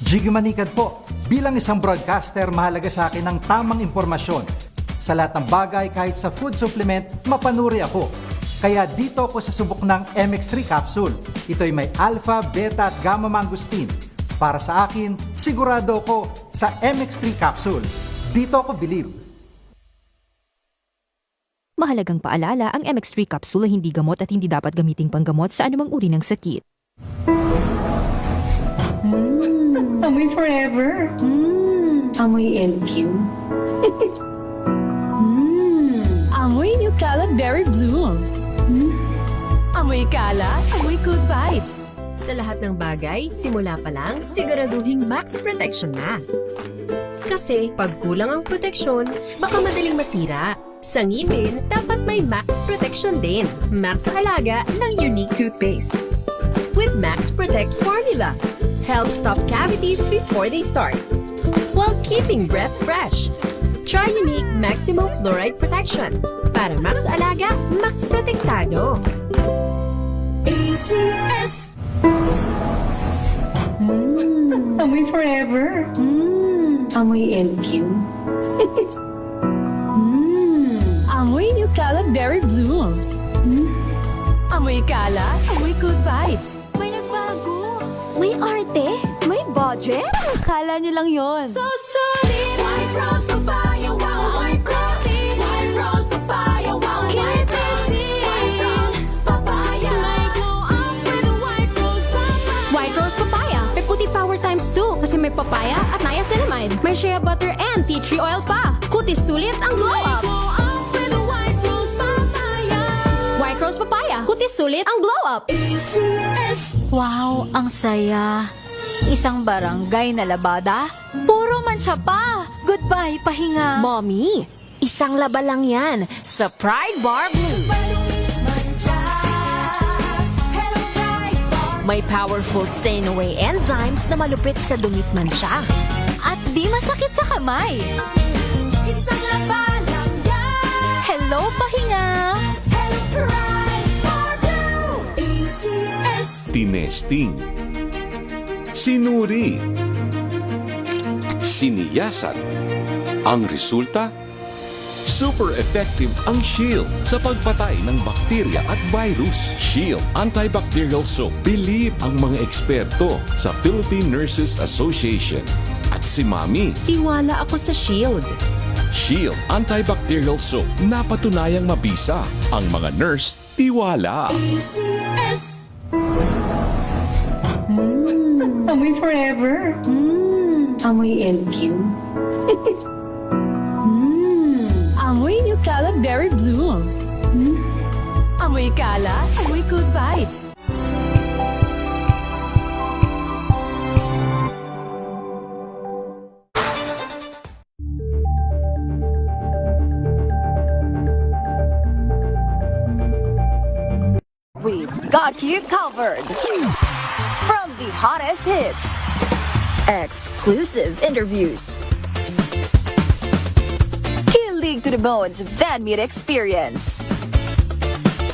Jiggy Manikad po. Bilang isang broadcaster, mahalaga sa akin ang tamang impormasyon. Sa lahat ng bagay, kahit sa food supplement, mapanuri ako. Kaya dito ako sa subok ng MX3 capsule. Ito'y may alpha, beta at gamma mangosteen. Para sa akin, sigurado ako sa MX3 capsule. Dito ako believe. Mahalagang paalala, ang MX3 capsule ay hindi gamot at hindi dapat gamiting panggamot sa anumang uri ng sakit. Amoy forever. Amoy LQ. Amoy New Cala Berry Blooms. Amoy Cala, amoy good vibes. Sa lahat ng bagay, simula pa lang, siguraduhing max protection na. Kasi pag kulang ang proteksyon, baka madaling masira. Sa ngipin, dapat may max protection din. Max sa alaga ng unique toothpaste. With Max Protect Formula, help stop cavities before they start, while keeping breath fresh. Try unique maximum fluoride protection. Para max alaga, max protektado. ACS. Amoy forever. Amoy LQ. Amoy New Cala Berry Blooms. Amoy Cala, amoy good vibes. May nagbago! May arte! May budget! Akala nyo lang yon. So solid. White rose papaya, wow, white rose. White rose papaya, wow, white rose. White rose papaya. May glow up with a white rose papaya. White rose papaya. May puti power times 2 kasi may papaya at niacinamide. May shea butter and tea tree oil pa. Kutis sulit ang glow May up. glow up with a white rose papaya. White rose papaya. Kutis sulit ang glow up. ACS. Wow, ang saya. Isang barangay na labada, puro mancha pa. Goodbye, pahinga. Mommy, isang laba lang yan sa Pride Bar Blue. May powerful stain-away enzymes na malupit sa dumit mansya. At di masakit sa kamay. Isang laba lang yan. Hello, pahinga. Hello, Pride Bar Blue. ACS. Tinesting, sinuri, siniyasan. Ang resulta? Super effective ang Shield sa pagpatay ng bakterya at virus. Shield Antibacterial Soap. Believe ang mga eksperto sa Philippine Nurses Association. At si Mami, Tiwala ako sa Shield. Shield Antibacterial Soap. Napatunayang mabisa. Ang mga nurse, tiwala. ACS. Amoy forever. Amoy LQ. Amoy New Cala Berry Blooms. Amoy Cala, amoy good vibes. We've got you covered. From the hottest hits, exclusive interviews, kilig to the bones fan meet experience,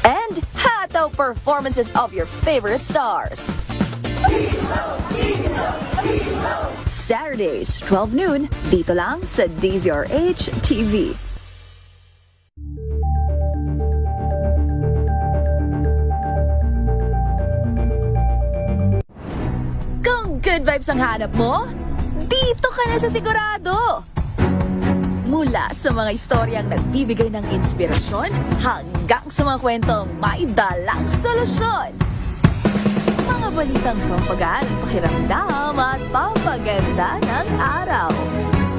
and hataw performances of your favorite stars. Saturdays, 12 noon, dito lang sa DZRH TV. Kung good vibes ang hanap mo, dito ka na sa sigurado. Mula sa mga istoryang nagbibigay ng inspirasyon hanggang sa mga kwentong may dalang solusyon. Mga balitang pampagaan, pakiramdam at pampaganda ng araw.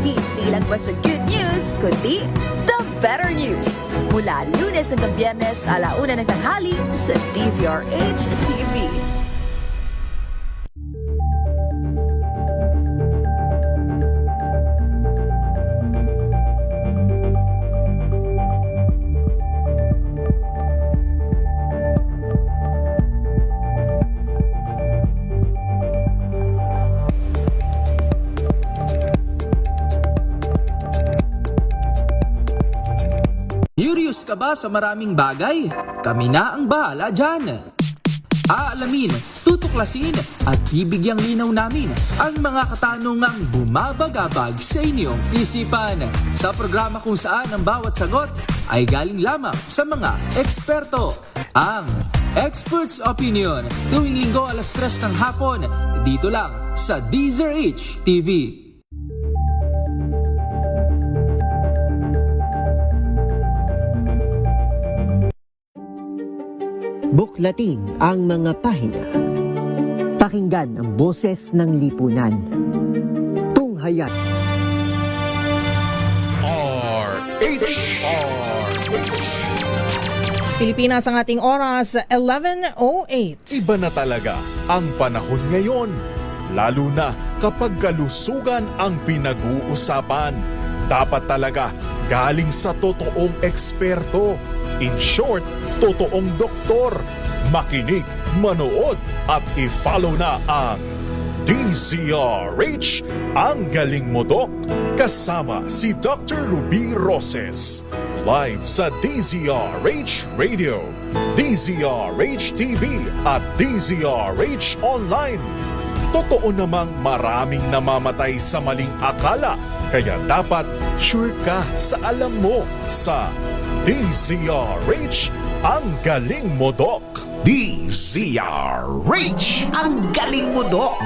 Hindi lang ba sa good news, kundi the better news. Mula Lunes hanggang Biyernes, 1:00 ng tanghali sa DZRH TV. Curious ka ba sa maraming bagay? Kami na ang bahala dyan. Aalamin tutuklasin at ibigyang linaw namin ang mga katanungang bumabagabag sa inyong isipan. Sa programa kung saan ang bawat sagot ay galing lamang sa mga eksperto. Ang Expert's Opinion, tuwing linggo alas 3 ng hapon, dito lang sa DZRH TV. Buklatin ang mga pahina. Pakinggan ang boses ng lipunan. Tunghayan. Pilipinas ang ating oras, 11:08. Iba na talaga ang panahon ngayon. Lalo na kapag kalusugan ang pinag-uusapan. Dapat talaga galing sa totoong eksperto. In short, totoong doktor. Makinig, manood at i-follow na ang DZRH, ang galing mo Dok, kasama si Dr. Ruby Roses. Live sa DZRH Radio, DZRH TV at DZRH Online. Totoo namang maraming namamatay sa maling akala, kaya dapat sure ka sa alam mo sa DZRH, ang galing mo Dok. DZRH, ang galing mo Dok.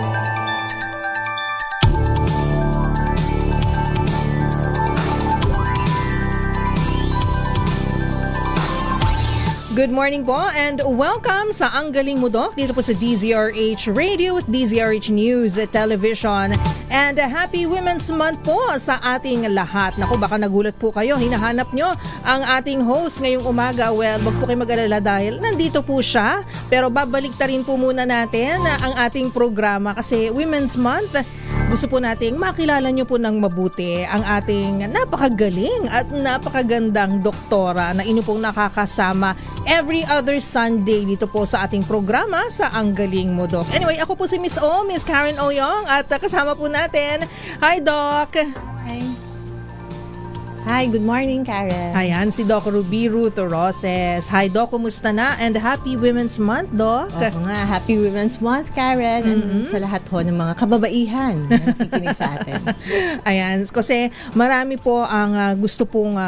Good morning po and welcome sa Ang Galing Mo Dok dito po sa DZRH Radio at DZRH News Television. And Happy Women's Month po sa ating lahat. Naku, baka nagulat po kayo. Hinahanap nyo ang ating host ngayong umaga. Well, wag po kayo mag-alala dahil nandito po siya. Pero babalik ta rin po muna natin ang ating programa kasi Women's Month. Gusto po nating makilala nyo po ng mabuti ang ating napakagaling at napakagandang doktora na inyo pong nakakasama every other Sunday dito po sa ating programa sa Ang Galing Mo Doc. Anyway, ako po si Miss Karen Oyong at kasama po natin. Hi Doc! Hi, good morning, Karen. Ayan, si Doc Ruby Ruth Roses. Hi Doc, kumusta na? And Happy Women's Month, Doc. Oo nga, Happy Women's Month, Karen. And sa lahat po ng mga kababaihan na nakikinig sa atin. Ayan, kasi marami po ang gusto pong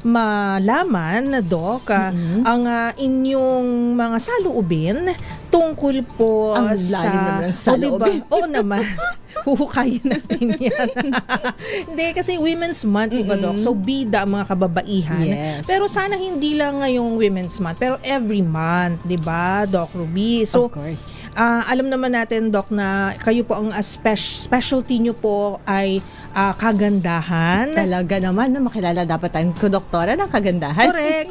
malaman, Doc, ang inyong mga saloobin tungkol po ang sa... lalim naman ng saloobin. Oo naman. Huhukayin natin yan. Hindi, kasi Women's Month, diba, Doc? So, bida ang mga kababaihan. Yes. Pero sana hindi lang ngayong Women's Month, pero every month, diba, Doc Ruby? So, of course. Alam naman natin, Doc, na kayo po ang specialty nyo po ay kagandahan. Talaga naman, no, makilala dapat tayong doktora ng kagandahan. Correct.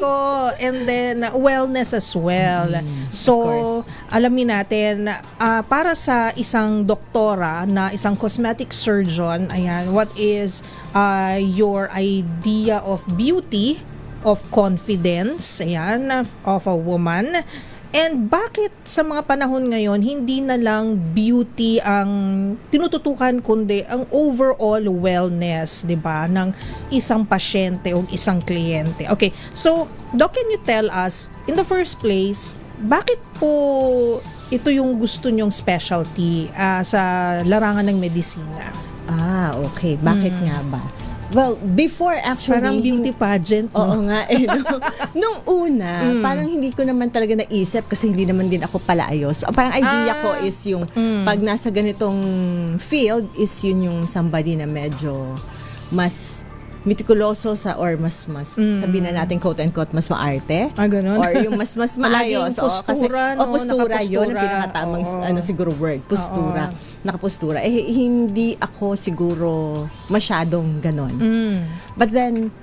And then, wellness as well. So, alamin natin, para sa isang doktora na isang cosmetic surgeon, ayan, what is your idea of beauty, of confidence, ayan, of a woman? And bakit sa mga panahon ngayon, hindi na lang beauty ang tinututukan, kundi ang overall wellness, di ba, ng isang pasyente o isang kliyente? Okay, so, Doc, can you tell us, in the first place, bakit po ito yung gusto nyong specialty sa larangan ng medisina? Okay. Bakit nga ba? Well, before actually... Parang beauty pageant, no? Oo nga eh. No? Nung una, parang hindi ko naman talaga naisip kasi hindi naman din ako palaayos. Parang idea ko is yung pag nasa ganitong field is yun yung somebody na medyo mas meticuloso or mas sabihin na natin quote and quote mas maarte. Ganun. Or yung mas maayos. Postura, no? Postura yun ang pinakatamang Oo. siguro word. Postura. Nakapostura. Hindi ako siguro masyadong ganon. But then,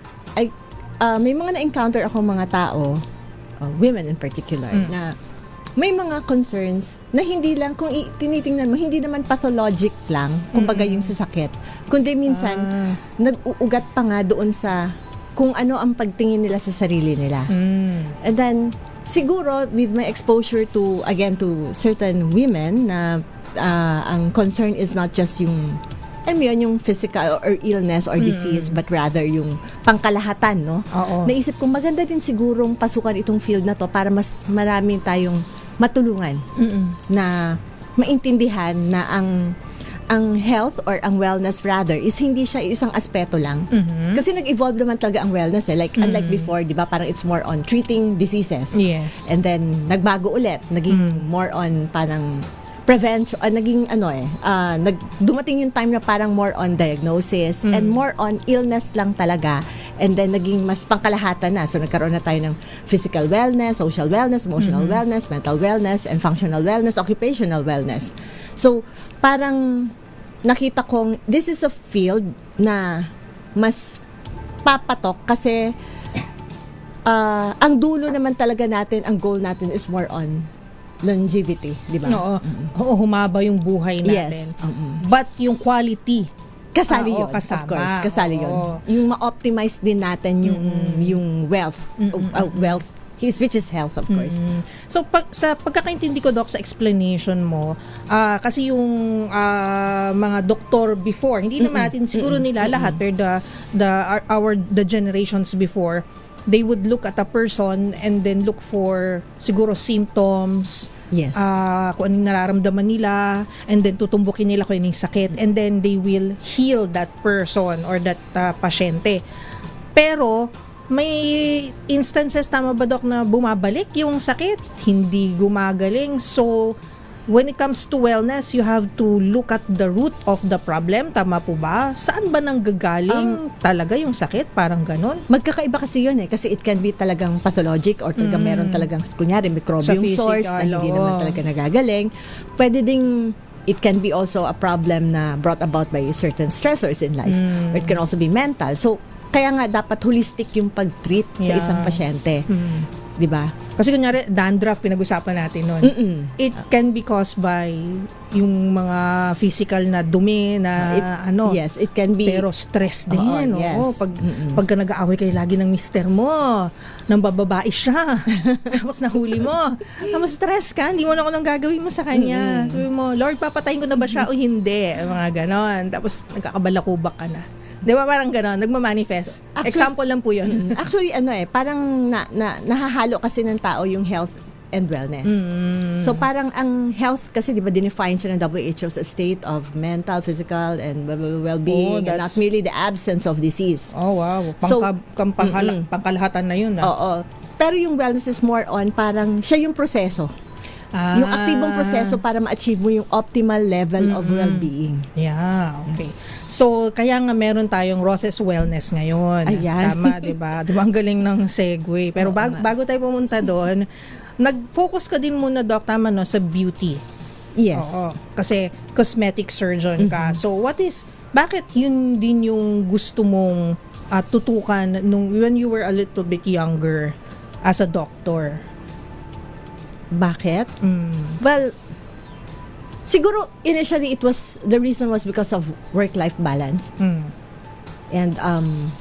may mga na-encounter ako mga tao, women in particular, na may mga concerns na hindi lang, kung tinitingnan mo, hindi naman pathologic lang, kumbaga yung sasakit. Kundi minsan, nag-uugat pa nga doon sa kung ano ang pagtingin nila sa sarili nila. And then, siguro, with my exposure to certain women na ang concern is not just yung yung physical or illness or disease, but rather yung pangkalahatan, no? Oo. Naisip ko maganda din sigurong pasukan itong field na to para mas marami tayong matulungan na maintindihan na ang health or ang wellness rather is hindi siya isang aspeto lang. Kasi nag-evolve naman talaga ang wellness like unlike before, 'di ba? Parang it's more on treating diseases. Yes. And then nagbago ulit, naging more on parang prevention, dumating yung time na parang more on diagnosis and more on illness lang talaga. And then naging mas pangkalahatan na. So nagkaroon na tayo ng physical wellness, social wellness, emotional wellness, mental wellness, and functional wellness, occupational wellness. So parang nakita kong this is a field na mas papatok kasi ang dulo naman talaga natin, ang goal natin is more on longevity, di ba? Oo, humaba yung buhay natin. Yes. But yung quality, kasali yun, kasama. of course. Kasali yun. Yung ma-optimize din natin yung wealth, which is health, of course. So, sa pagkakaintindi ko, Doc, sa explanation mo, kasi yung mga doktor before, hindi naman natin siguro nila lahat, pero the generations before, they would look at a person and then look for siguro symptoms, yes, kung anong nararamdaman nila, and then tutumbukin nila kung anong sakit, and then they will heal that person or that pasyente. Pero may instances, tama ba, Doc, na bumabalik yung sakit, hindi gumagaling. So when it comes to wellness, you have to look at the root of the problem. Tama po ba? Saan ba nanggagaling talaga yung sakit? Parang ganon. Magkakaiba kasi yun kasi it can be talagang pathologic or talagang meron talagang, kunyari, microbial source na hindi naman talaga nagagaling. Pwede ding it can be also a problem na brought about by certain stressors in life. Or it can also be mental. So, kaya nga dapat holistic yung pag-treat sa isang pasyente. 'Di ba? Kasi kunyari dandruff pinag-usapan natin noon. It can be caused by yung mga physical na dumi na Yes, it can be. Pero stress din. Yes. Pagka nag-aaway kayo lagi ng mister mo, nang bababae siya. Tapos nahuli mo. Tapos stress ka, hindi mo na kung anong gagawin mo sa kanya. Sabi mo, Lord, papatayin ko na ba siya o hindi? Mga ganon. Tapos nagkakabalakubak ka na. Di ba parang gano'n, nagmamanifest? Example lang po yun. Actually, parang nahahalo kasi ng tao yung health and wellness. So parang ang health kasi, di ba, dinefine siya ng WHO sa state of mental, physical, and well-being, and not merely the absence of disease. Oh, wow. Pangkalahatan na yun. Oo. Pero yung wellness is more on parang siya yung proseso. Yung aktibong proseso para ma-achieve mo yung optimal level of well-being. Yeah, okay. So, kaya nga meron tayong Roses Wellness ngayon. Ayan. Tama, di ba? Di ba ang galing ng segue? Pero bago tayo pumunta doon, nag-focus ka din muna, Doc, tama, no, sa beauty. Yes. Oo. Kasi cosmetic surgeon ka. So, bakit yun din yung gusto mong tutukan when you were a little bit younger as a doctor? Bakit? Well, siguro initially the reason was because of work-life balance. And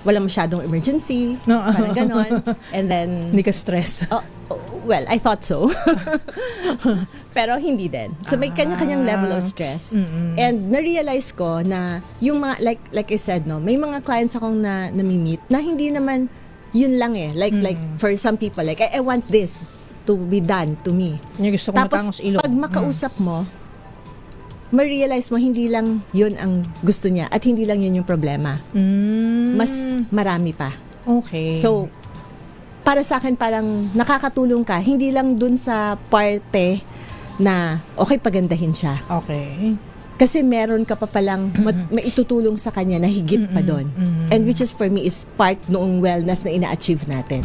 wala masyadong emergency, parang ganon. And then hindi ka stress. Well, I thought so. Pero hindi din. So may kanya-kanyang level of stress. And na-realize ko na yung mga like I said, no, may mga clients akong na-meet na hindi naman yun lang Like for some people, like I want this to be done to me. Yung gusto ko matangos ilong. Pag makausap mo, ma-realize mo hindi lang yun ang gusto niya at hindi lang yun yung problema. Mas marami pa. Okay. So, para sa akin parang nakakatulong ka, hindi lang dun sa parte na okay, pagandahin siya. Okay. Kasi meron ka pa palang maitutulong sa kanya na higit pa doon. And which is for me is part noong wellness na ina-achieve natin.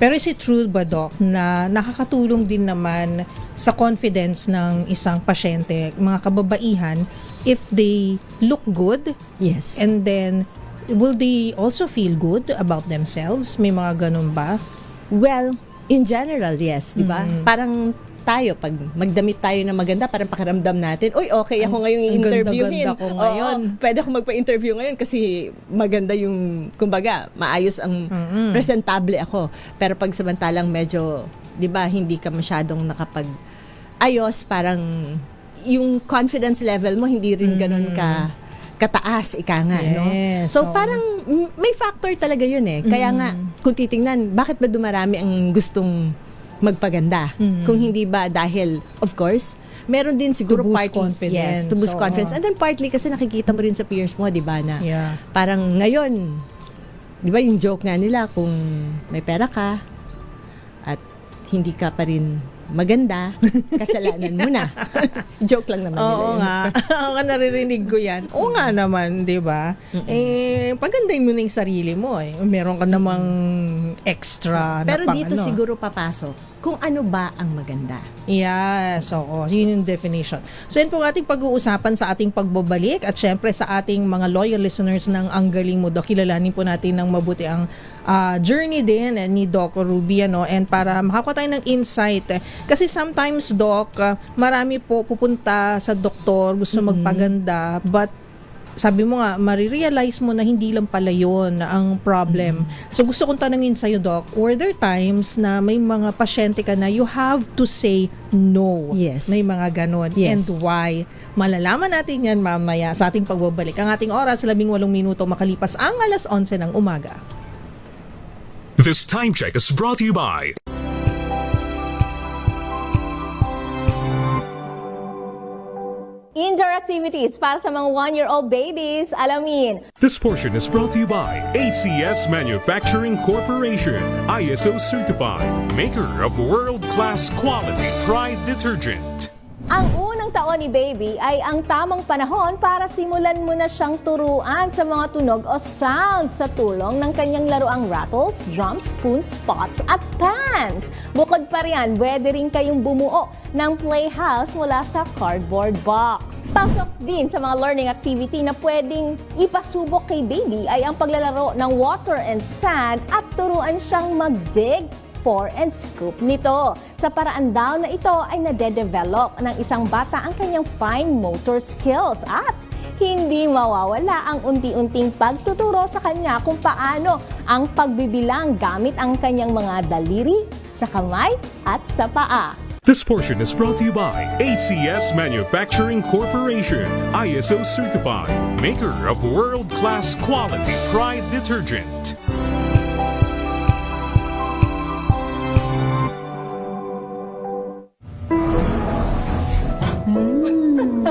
Pero is it true ba, Doc, na nakakatulong din naman sa confidence ng isang pasyente, mga kababaihan, if they look good? Yes. And then, will they also feel good about themselves? May mga ganun ba? Well, in general, yes. Diba? Parang tayo, pag magdamit tayo na maganda, parang pakiramdam natin, uy, okay ako ngayong i-interviewin. Ganda-ganda ko ngayon. Pwede ako magpa-interview ngayon kasi maganda yung, kumbaga, maayos ang presentable ako. Pero pag samantalang medyo, di ba, hindi ka masyadong nakapag-ayos, parang yung confidence level mo, hindi rin ganun kataas, ika nga, no? So, parang may factor talaga yun Kaya nga, kung titingnan, bakit ba dumarami ang gustong magpaganda. Kung hindi ba dahil, of course, meron din siguro To boost partly, confidence. yes, to boost Oo. confidence. And then partly kasi nakikita mo rin sa peers mo, di ba, na Yeah. parang ngayon, di ba yung joke nga nila, kung may pera ka at hindi ka pa rin maganda, kasalanan mo na. Joke lang naman nila Oo yun. nga. Oo nga, naririnig ko yan. Oo nga naman, di ba? Pagandahin mo na yung sarili mo. Meron ka namang extra Pero na dito siguro papasok kung ano ba ang maganda. Yes, oo. Yun yung definition. So, yun po ang ating pag-uusapan sa ating pagbabalik at syempre sa ating mga loyal listeners ng Ang Galing Mo, Doc. Kilalanin po natin ng mabuti ang journey din ni Doc Ruby, ano, and para makakuha tayo ng insight. Kasi sometimes, Doc, marami po pupunta sa doktor, gusto magpaganda, but sabi mo nga, marirealize mo na hindi lang pala yun ang problem. So gusto kong tanungin sa'yo, Doc, were there times na may mga pasyente ka na you have to say no? Yes. May mga ganon. Yes. And why? Malalaman natin yan mamaya sa ating pagbabalik. Ang ating oras, 18 minuto makalipas ang 11:00 ng umaga. This time check is brought to you by Indoor activities para sa mga 1-year-old babies. Alamin. This portion is brought to you by ACS Manufacturing Corporation, ISO certified, maker of world-class quality Pride detergent. Ang unang taon ni baby ay ang tamang panahon para simulan mo na siyang turuan sa mga tunog o sounds sa tulong ng kanyang laruang rattles, drums, spoons, pots at pans. Bukod pa riyan, pwede rin kayong bumuo ng playhouse mula sa cardboard box. Pasok din sa mga learning activity na pwedeng ipasubok kay baby ay ang paglalaro ng water and sand at turuan siyang mag-dig, pour and scoop nito. Sa paraan daw na ito ay nade-develop ng isang bata ang kanyang fine motor skills at hindi mawawala ang unti-unting pagtuturo sa kanya kung paano ang pagbibilang gamit ang kanyang mga daliri, sa kamay at sa paa. This portion is brought to you by ACS Manufacturing Corporation, ISO certified, maker of world-class quality Pride detergent.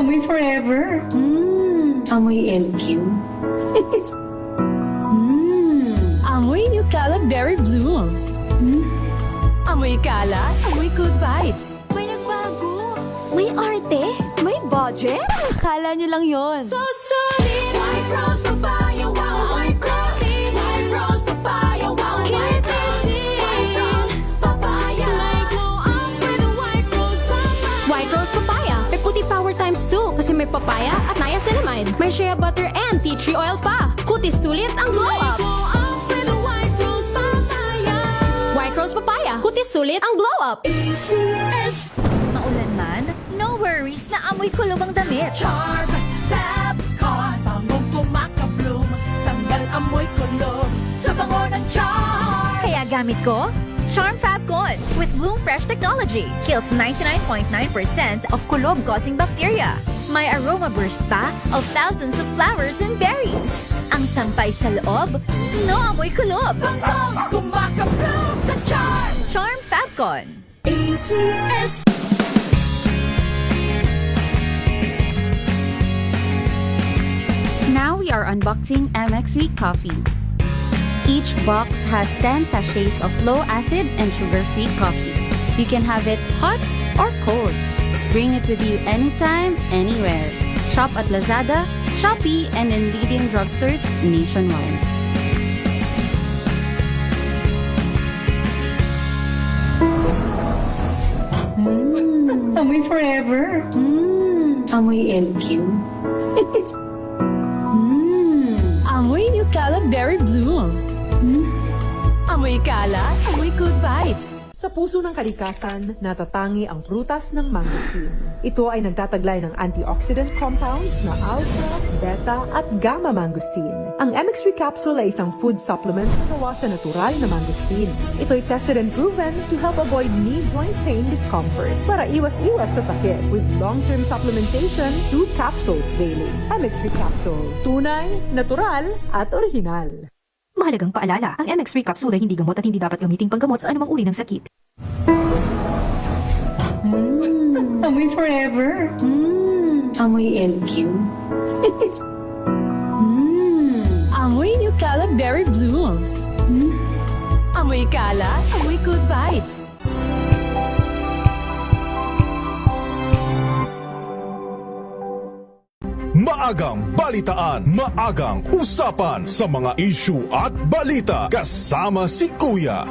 Amoy forever. Amoy LQ. Amoy New Caleb Berry Blooms. Amoy kalat, amoy good vibes. May nagbago. May arte. May budget. Akala nyo lang yon. So solid, white rose papaya, wow, white rose, white rose papaya, wow, white rose, white rose papaya. Like glow up with a white rose papaya. White rose papaya. May puti power times 2 kasi may papaya at niacinamide. May shea butter and tea tree oil pa. Kutis sulit ang glow up. Glow up with a white rose papaya. White rose papaya. Kutis sulit ang glow up. ACS. Maulan man, no worries na amoy kulong ang damit. Charm, Fab, Con, bangong kumaka-bloom. Tanggal amoy kulong sa bango ng charm. Kaya gamit ko, Charm Fab Con with Bloom Fresh technology. Kills 99.9% of kulob-causing bacteria. May aroma burst pa of thousands of flowers and berries. Ang sampay sa loob, no amoy kulob. Bangong kumaka-bloom sa charm. Charm Fab Con. ACS. Now we are unboxing MX Sweet Coffee. Each box has 10 sachets of low-acid and sugar-free coffee. You can have it hot or cold. Bring it with you anytime, anywhere. Shop at Lazada, Shopee, and in leading drugstores nationwide. Amoy forever. Amoy LQ. Amoy New Caleb Berry Blooms. Amoy kalat, amoy good vibes. Sa puso ng kalikasan, natatangi ang prutas ng mangosteen. Ito ay nagtataglay ng antioxidant compounds na alpha, beta at gamma mangosteen. Ang MX3 capsule ay isang food supplement na gawa sa natural na mangosteen. Ito ay tested and proven to help avoid knee joint pain discomfort para iwas-iwas sa sakit with long-term supplementation 2 capsules daily. MX3 capsule, tunay, natural at orihinal. Mahalagang paalala, ang MX3 capsule ay hindi gamot at hindi dapat gamiting panggamot sa anumang uri ng sakit. Amoy forever. Amoy LQ. Amoy New Cala Berry Blooms. Amoy Cala, amoy good vibes. Maagang balitaan, maagang usapan sa mga issue at balita. Kasama si Kuya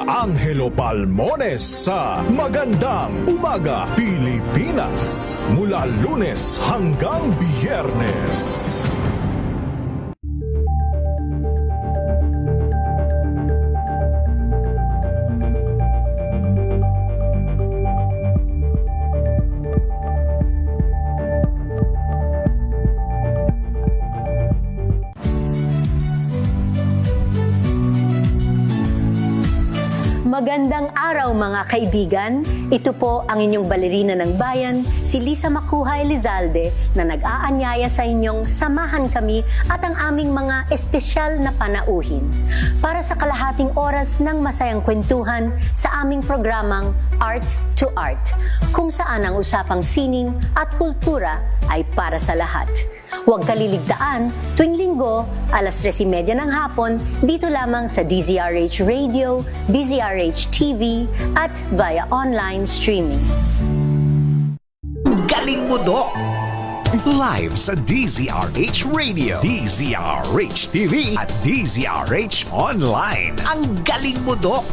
Angelo Palmones sa Magandang Umaga Pilipinas. Mula Lunes hanggang Biyernes. Magandang araw mga kaibigan. Ito po ang inyong balerina ng bayan, si Lisa Makuha Elizalde, na nag-aanyaya sa inyong samahan kami at ang aming mga espesyal na panauhin para sa kalahating oras ng masayang kwentuhan sa aming programang Art to Art, kung saan ang usapang sining at kultura ay para sa lahat. Huwag kaliligtaan, tuwing linggo, alas 3:30 ng hapon, dito lamang sa DZRH Radio, DZRH TV, at via online streaming. Galing mo, Dok! Live sa DZRH Radio, DZRH TV, at DZRH Online. Ang galing mo, Dok!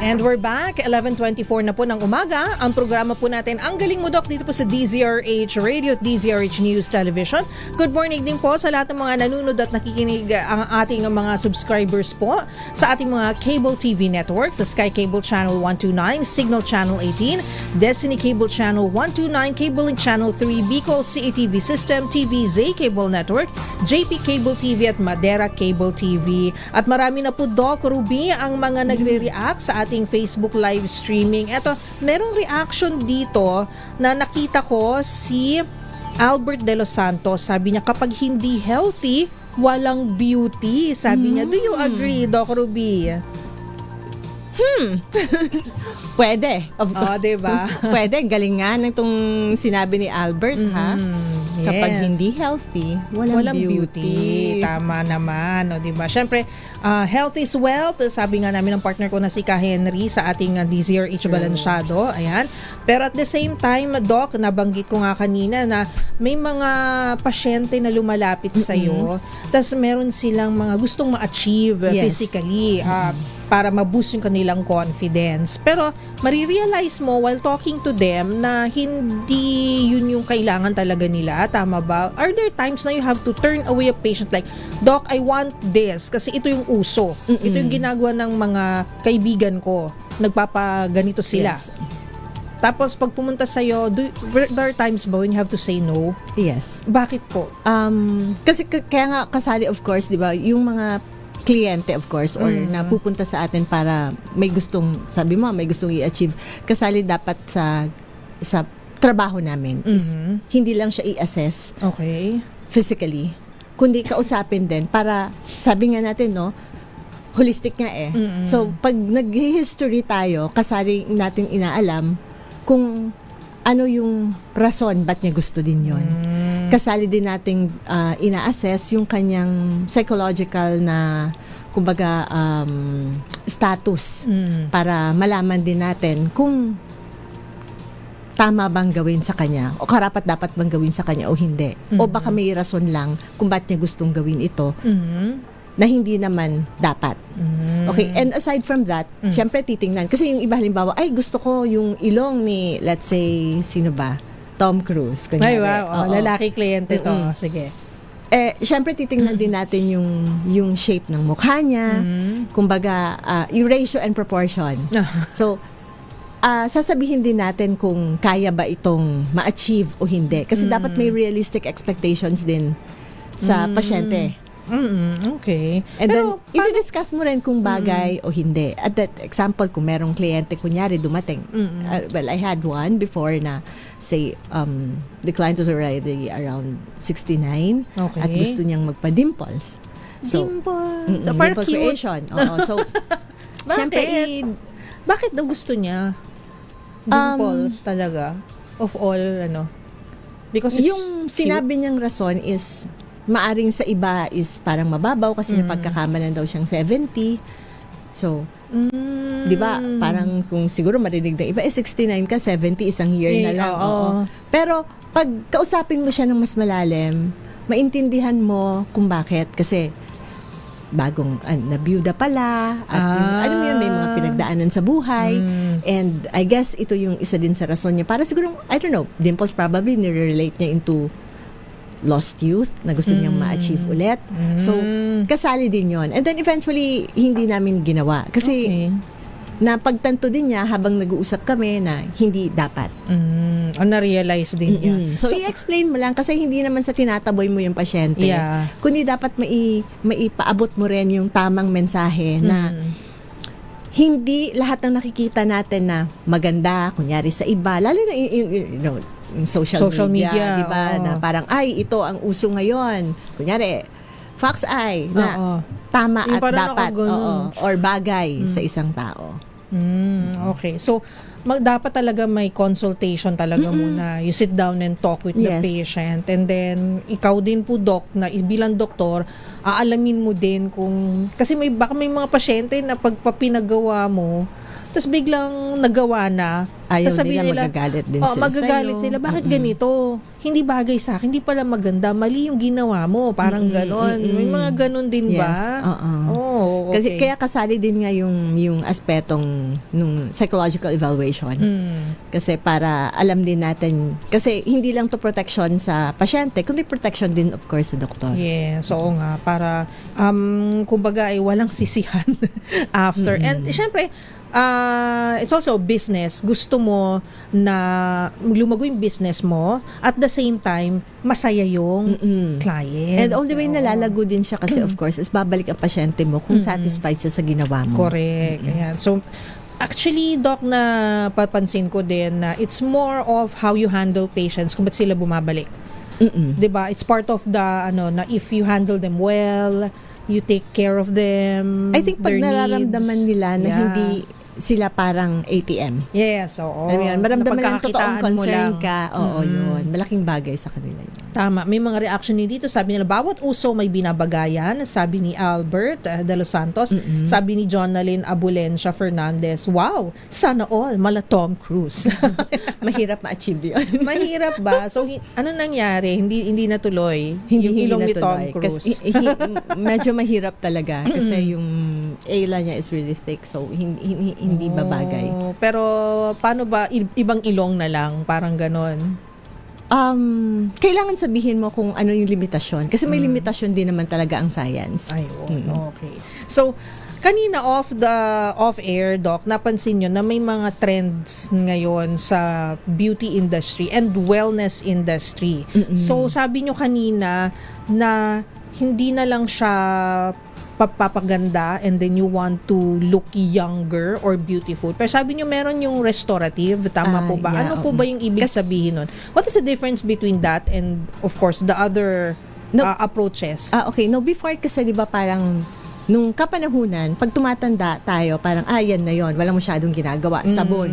And we're back, 11:24 na po ng umaga. Ang programa po natin, Ang Galing Mo, Doc, dito po sa DZRH Radio at DZRH News Television. Good morning din po sa lahat ng mga nanonood at nakikinig ang ating mga subscribers po sa ating mga cable TV networks, sa Sky Cable Channel 129, Signal Channel 18, Destiny Cable Channel 129, Cable Link Channel 3, Bicol CATV System, TVZ Cable Network, JP Cable TV at Madera Cable TV. At marami na po, Doc Ruby, ang mga nagre-react sa ating Facebook live streaming. Eto, merong reaction dito na nakita ko, si Albert De Los Santos. Sabi niya, kapag hindi healthy, walang beauty. Sabi niya, do you agree, Doc Ruby? Pwede. Of course. Diba? Pwede. Galing nga ng itong sinabi ni Albert, ha? Yes. Kapag hindi healthy, walang beauty. Tama naman, o, diba? Syempre, health is wealth. Sabi nga namin ng partner ko na si Ka Henry sa ating DZRH Balansyado. Ayan. Pero at the same time, Doc, nabanggit ko nga kanina na may mga pasyente na lumalapit sa'yo, tas meron silang mga gustong ma-achieve physically, para ma-boost yung kanilang confidence. Pero marirealize mo while talking to them na hindi yun yung kailangan talaga nila. Tama ba? Are there times na you have to turn away a patient like, Doc, I want this kasi ito yung uso. Ito yung ginagawa ng mga kaibigan ko. Nagpapaganito sila. Yes. Tapos pag pumunta sa'yo, there are times ba when you have to say no? Yes. Bakit po? Kasi kaya nga kasali, of course, di ba, yung mga kliyente, of course, or napupunta sa atin para may gustong, sabi mo, may gustong i-achieve. Kasali dapat sa trabaho namin is hindi lang siya i-assess physically, kundi kausapin din para, sabi nga natin, no, holistic nga eh. So, pag nag-history tayo, kasali natin inaalam kung ano yung rason ba't niya gusto din yon. Kasali din nating ina-assess yung kanyang psychological na, kumbaga, status para malaman din natin kung tama bang gawin sa kanya o karapat dapat bang gawin sa kanya o hindi. O baka may rason lang kung ba't niya gustong gawin ito na hindi naman dapat. Okay, and aside from that, syempre titingnan. Kasi yung iba halimbawa, ay gusto ko yung ilong ni, let's say, sino ba? Tom Cruise. Ay, Kunyari. wow. Lalaki kliyente to. Sige. Syempre titingnan din natin yung shape ng mukha niya. Kumbaga, yung ratio and proportion. So, sasabihin din natin kung kaya ba itong ma-achieve o hindi. Kasi dapat may realistic expectations din sa pasyente. Okay. And pero, then, i-discuss mo rin kung bagay o hindi. At that example, kung merong kliyente, kunyari, dumating. Well, I had one before na, say, the client was already around 69 at gusto niyang magpa-dimples. Dimple. So, Mm-mm, parang dimple cute. creation. Oo, so, syempre, Bakit daw gusto niya dimples talaga? Of all, Because it's yung sinabi niyang rason is, maaring sa iba is parang mababaw kasi napagkakamalan daw siyang 70. So, di ba, parang kung siguro marinig ng iba, 69 ka, 70, isang year na lang. Oo. Pero, pag kausapin mo siya ng mas malalim, maintindihan mo kung bakit. Kasi, bagong nabiyuda pala, at alam mo yun, may mga pinagdaanan sa buhay. And I guess ito yung isa din sa rason niya. Para siguro, I don't know, Dimples probably nire-relate niya into lost youth na gusto niyang ma-achieve ulit. So, kasali din yon. And then eventually, hindi namin ginawa. Kasi, napagtanto din niya habang nag-uusap kami na hindi dapat. Na-realize din niya. So, i-explain mo lang kasi hindi naman sa tinataboy mo yung pasyente. Yeah. Kundi dapat maipaabot mo rin yung tamang mensahe na hindi lahat ng nakikita natin na maganda, kunyari sa iba, lalo na yung social media, di ba? Na parang, ay, ito ang uso ngayon. Kunyari, fox eye, na tama at dapat. Or bagay sa isang tao. Okay. So, dapat talaga may consultation talaga muna. You sit down and talk with the patient. And then, ikaw din po, Doc, na bilang doktor, aalamin mo din kung, kasi baka may mga pasyente na pagpapinagawa mo, tapos biglang nagawa na. Ayaw nila, magagalit din sila magagalit sila. Bakit ganito? Hindi bagay sa akin. Hindi pala maganda. Mali yung ginawa mo. Parang ganon. May mga ganon din ba? Okay. Kasi kaya kasali din nga yung aspetong nung psychological evaluation. Kasi para alam din natin, kasi hindi lang to protection sa pasyente, kundi protection din of course sa doktor. Yes, oo nga. Para, kumbaga ay walang sisihan after. And syempre, it's also business. Gusto mo na lumago yung business mo, at the same time, masaya yung client. And all the way nalalago din siya kasi of course, is babalik ang pasyente mo kung satisfied siya sa ginawa mo. Correct. Ayan. So, actually, Doc, na papansin ko din na it's more of how you handle patients kung ba't sila bumabalik. Diba? It's part of the, na if you handle them well, you take care of them, I think pag their nararamdaman needs. nila na hindi sila parang ATM. Yes, oo. Maramdaman lang totoong concern lang. ka. Oo, yun. Malaking bagay sa kanila yun. Tama. May mga reaction din dito. Sabi nila, bawat uso may binabagayan. Sabi ni Albert de Los Santos. Sabi ni Jonalyn Abulencia Fernandez, wow, sana all, mala Tom Cruise. Mahirap ma-achieve yun. Mahirap ba? So, ano nangyari? Hindi natuloy yung ilong ni Tom Cruise. Kasi, medyo mahirap talaga kasi yung ala niya is really thick, so hindi babagay. Pero paano ba ibang ilong na lang, parang ganon? Kailangan sabihin mo kung ano yung limitasyon kasi may limitasyon din naman talaga ang science. Ayun, okay. So, kanina off-air, Doc, napansin nyo na may mga trends ngayon sa beauty industry and wellness industry. So, sabi nyo kanina na hindi na lang siya papaganda and then you want to look younger or beautiful. Pero sabi nyo meron yung restorative, tama po ba? Ano po ba yung ibig sabihin nun? What is the difference between that and of course the other approaches? Okay, before kasi 'di ba parang nung kapanahunan, pag tumatanda tayo, parang yan na yon, walang masyadong ginagawa, sabon.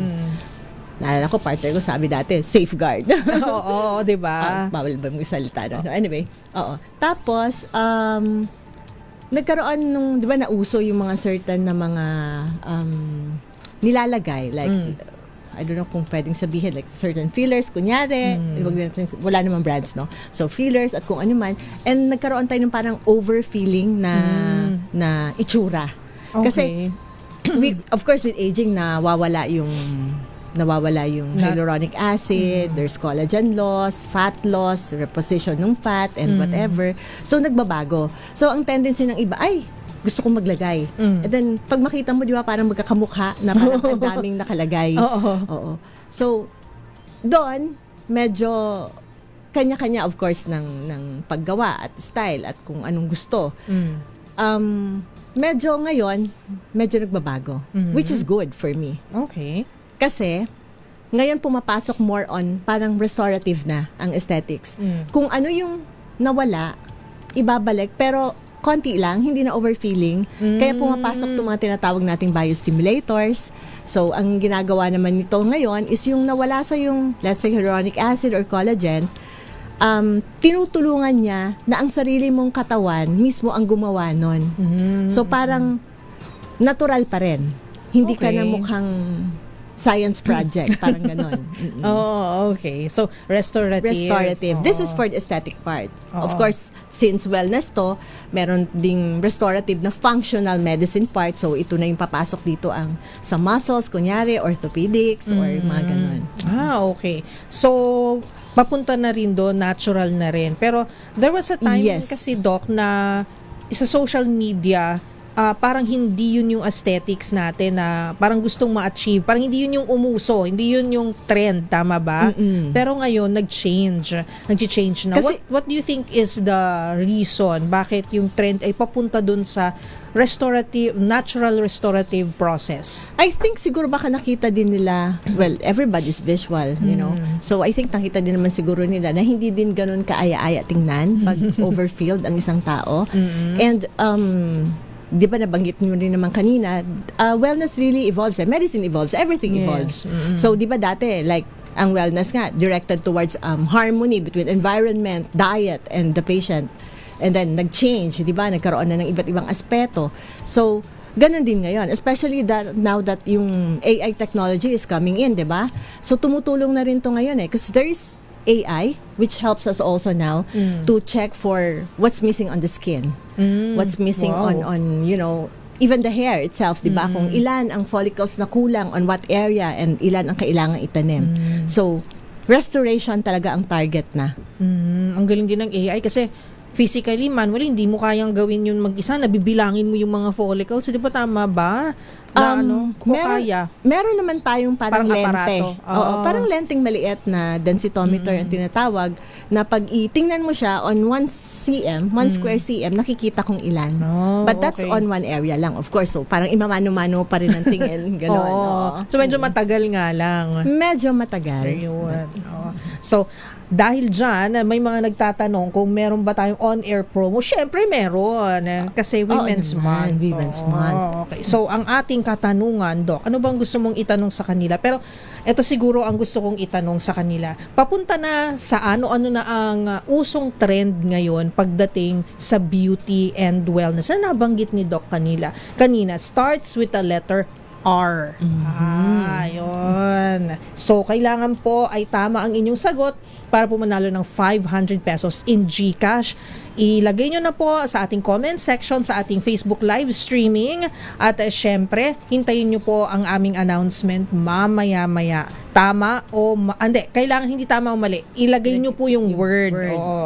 Naalala ko, partner ko sabi dati, safeguard. Oo, 'di ba? Bawal ba mong salita na? Anyway, tapos nagkaroon nung, di ba, nauso yung mga certain na mga nilalagay, like, I don't know kung pwedeng sabihin, like certain fillers, kunyari, wala namang brands, no? So, fillers at kung ano man. And nagkaroon tayo ng parang over-feeling na itsura. Kasi, of course, with aging, nawawala yung hyaluronic acid, there's collagen loss, fat loss, reposition ng fat, and whatever. So, nagbabago. So, ang tendency ng iba, gusto kong maglagay. And then, pag makita mo, di ba, parang magkakamukha na parang ang daming nakalagay. Oo. So, doon, medyo kanya-kanya, of course, ng paggawa at style at kung anong gusto. Medyo ngayon, medyo nagbabago. Which is good for me. Okay. Kasi, ngayon pumapasok more on parang restorative na ang aesthetics. Kung ano yung nawala, ibabalik, pero konti lang, hindi na overfeeling. Kaya pumapasok itong mga tinatawag nating biostimulators. So, ang ginagawa naman nito ngayon is yung nawala sa yung, let's say, hyaluronic acid or collagen, tinutulungan niya na ang sarili mong katawan mismo ang gumawa nun. So, parang natural pa rin. Hindi ka na mukhang science project, parang ganon. Oh, okay. So, restorative. This is for the aesthetic part. Of course, since wellness to, meron ding restorative na functional medicine part. So, ito na yung papasok dito ang sa muscles, kunyari, orthopedics, or mga ganon. Okay. So, papunta na rin doon, natural na rin. Pero, there was a time kasi, Doc, na sa social media, parang hindi yun yung aesthetics natin na parang gustong ma-achieve. Parang hindi yun yung umuso. Hindi yun yung trend. Tama ba? Pero ngayon, nag-change na. Kasi, what do you think is the reason bakit yung trend ay papunta dun sa natural restorative process? I think siguro baka nakita din nila, well, everybody's visual, you know. So, I think nakita din naman siguro nila na hindi din ganun kaaya-aya tingnan pag overfilled ang isang tao. And, di ba nabanggit nyo rin naman kanina, wellness really evolves. Medicine evolves. Everything evolves. So, di ba dati, like, ang wellness nga, directed towards harmony between environment, diet, and the patient. And then, nag-change, di ba? Nagkaroon na ng iba't ibang aspeto. So, ganun din ngayon. Especially now that yung AI technology is coming in, di ba? So, tumutulong na rin to ngayon Because there's AI, which helps us also now to check for what's missing on the skin. What's missing on, you know, even the hair itself, di ba? Kung ilan ang follicles na kulang on what area and ilan ang kailangang itanim. So, restoration talaga ang target na. Ang galing din ng AI kasi physically, manually, hindi mo kayang gawin yun mag-isa. Nabibilangin mo yung mga follicles. Di ba tama ba? Na meron naman tayong parang lente. Aparato. Parang lenteng maliit na densitometer ang tinatawag na pag itingnan mo siya on 1 square cm, nakikita kung ilan. But that's on one area lang, of course. So, parang imamano-mano pa rin ang tingin. Ganon. So, medyo matagal nga lang. Medyo matagal. Ayun. So, dahil dyan, may mga nagtatanong kung meron ba tayong on-air promo. Siyempre, meron. Kasi Women's Month. Women's Month. Okay. So, ang ating katanungan, Doc, ano bang gusto mong itanong sa kanila? Pero, ito siguro ang gusto kong itanong sa kanila. Papunta na sa ano na ang usong trend ngayon pagdating sa beauty and wellness. Na nabanggit ni Doc kanina, starts with the letter R. Ayun. So, kailangan po ay tama ang inyong sagot para po manalo ng 500 pesos in GCash. Ilagay nyo na po sa ating comment section sa ating Facebook live streaming. At syempre, hintayin nyo po ang aming announcement mamaya-maya. Tama o kailangan hindi tama o mali. Ilagay nyo po yung word.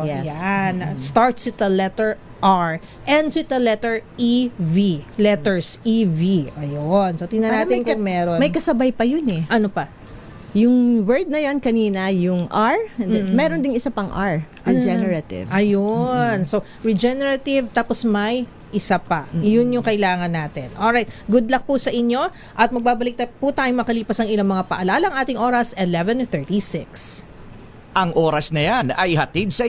Yan. Starts with the letter R. Ends with the letter EV. Letters EV. Ayun. So, tingnan natin kung meron. May kasabay pa yun Ano pa? Yung word na yan kanina, yung R, and then meron ding isa pang R, regenerative. Ayun. So, regenerative, tapos may isa pa. Yun yung kailangan natin. Alright. Good luck po sa inyo. At magbabalik po tayo makalipas ang ilang mga paalala. Ang ating oras, 11:36. Ang oras na yan ay hatid sa...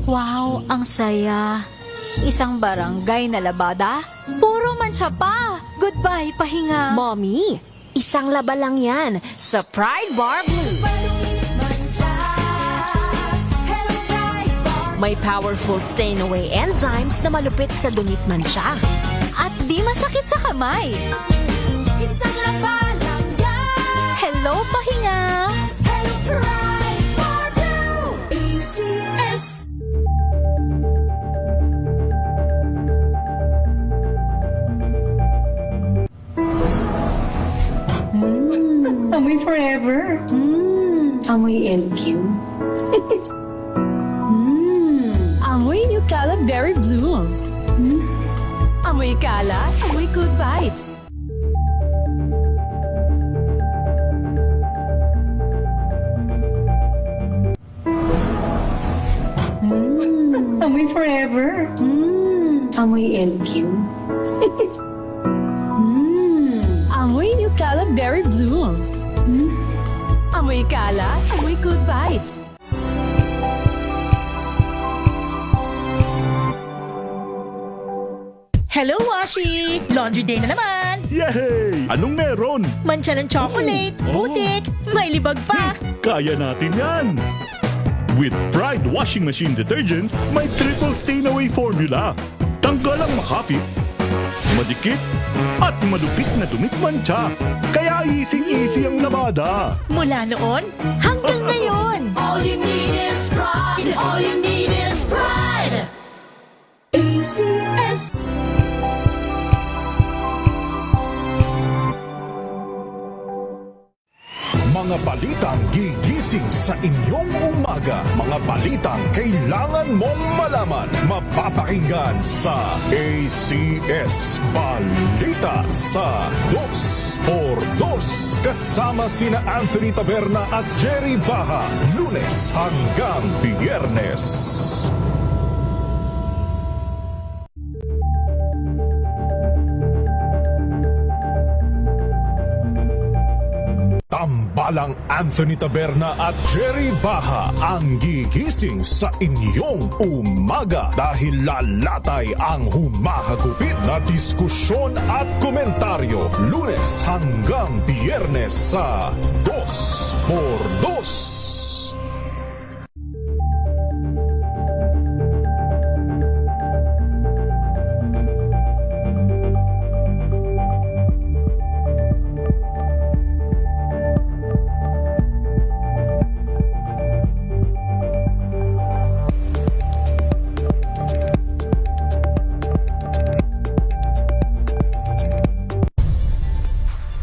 Wow, ang saya. Isang barangay na labada, puro mancha pa. Goodbye, pahinga. Mommy, isang laba lang yan sa Pride Bar Blue. May powerful stain-away enzymes na malupit sa dunit mancha. At di masakit sa kamay. Isang laba lang yan. Hello, pahinga. Hello, Pride Bar Blue. ACS. Amoy forever. Amoy LQ. Amoy New Cala Berry Blooms. Amoy Cala, amoy good vibes. Amoy forever. Amoy LQ. Amoy New Cala Berry Blooms. Amoy Cala, amoy good vibes. Hello, Washi! Laundry day na naman! Yay! Anong meron? Mancha ng chocolate, putik, may libag pa! Kaya natin yan! With Pride Washing Machine Detergent, may triple stain-away formula. Tanggal ang makapit, madikit, at malupit na dumit mancha. Kaya easy-easy ang labada. Mula noon hanggang ngayon! All you need is pride. All you need is pride. ACS. Mga balitang gigising sa inyong umaga. Mga balitang kailangan mong malaman. Mapapakinggan sa ACS Balita sa 2x2. Kasama sina Anthony Taberna at Jerry Baha. Lunes hanggang Biyernes. Tambalang Anthony Taberna at Jerry Baha ang gigising sa inyong umaga dahil lalatay ang humahagupit na diskusyon at komentaryo Lunes hanggang Biyernes sa 2x2.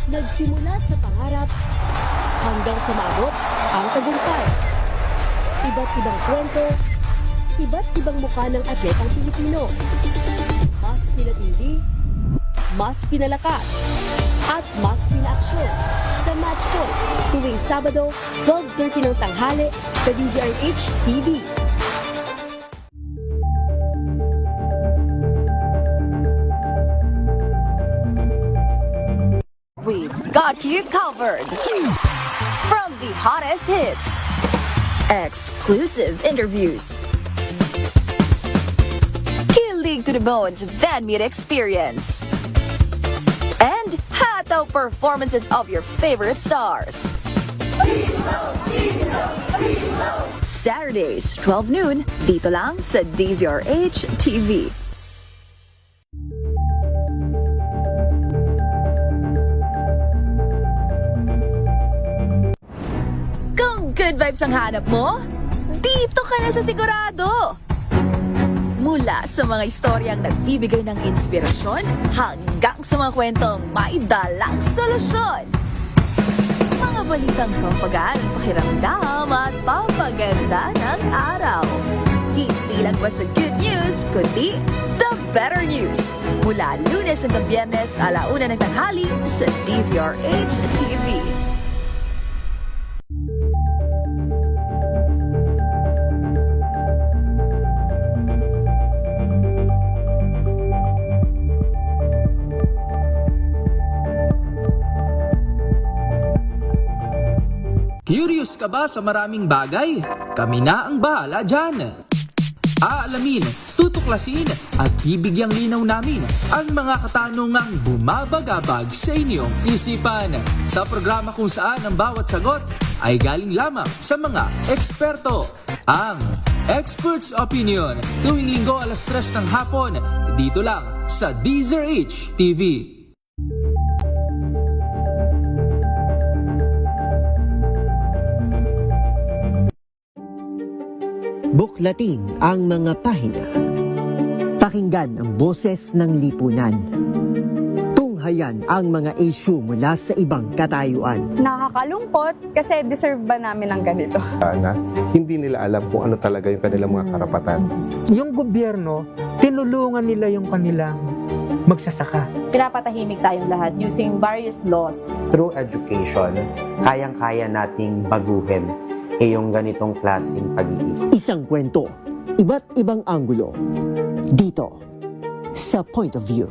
Nagsimula sa pangarap hanggang sa maabot ang tagumpay. Iba't ibang kwento, iba't ibang mukha ng atletang Pilipino. Mas pinatindi, mas pinalakas, at mas pinaaksyon sa Match Point tuwing Sabado, 12:30 ng tanghali sa DZRH TV. We've got you covered. From the hottest hits, exclusive interviews, kilig to the bones fan meet experience, and hataw performances of your favorite stars. Saturdays, 12 noon, dito lang sa DZRH TV. Good vibes ang hanap mo? Dito ka na sa sigurado! Mula sa mga istoryang nagbibigay ng inspirasyon hanggang sa mga kwentong may dalang solusyon. Mga balitang pampagaan, pakiramdam at pampaganda ng araw. Hindi lang ba sa good news, kundi the better news. Mula Lunes hanggang Biyernes, 1:00 ng tanghali sa DZRH TV. Curious ka ba sa maraming bagay? Kami na ang bahala dyan. Aalamin, tutuklasin at bibigyang linaw namin ang mga katanungang bumabagabag sa inyong isipan. Sa programa kung saan ang bawat sagot ay galing lamang sa mga eksperto. Ang Expert's Opinion tuwing Linggo 3:00 ng hapon dito lang sa DZRH TV. Buklatin ang mga pahina. Pakinggan ang boses ng lipunan. Tunghayan ang mga issue mula sa ibang katayuan. Nakakalungkot kasi deserve ba namin ng ganito? Na hindi nila alam kung ano talaga yung kanilang mga karapatan. Yung gobyerno, tinulungan nila yung kanilang magsasaka. Pinapatahimik tayong lahat using various laws. Through education, kayang-kaya nating baguhin yung ganitong klaseng pag-iisip. Isang kwento, iba't ibang anggulo. Dito, sa Point of View.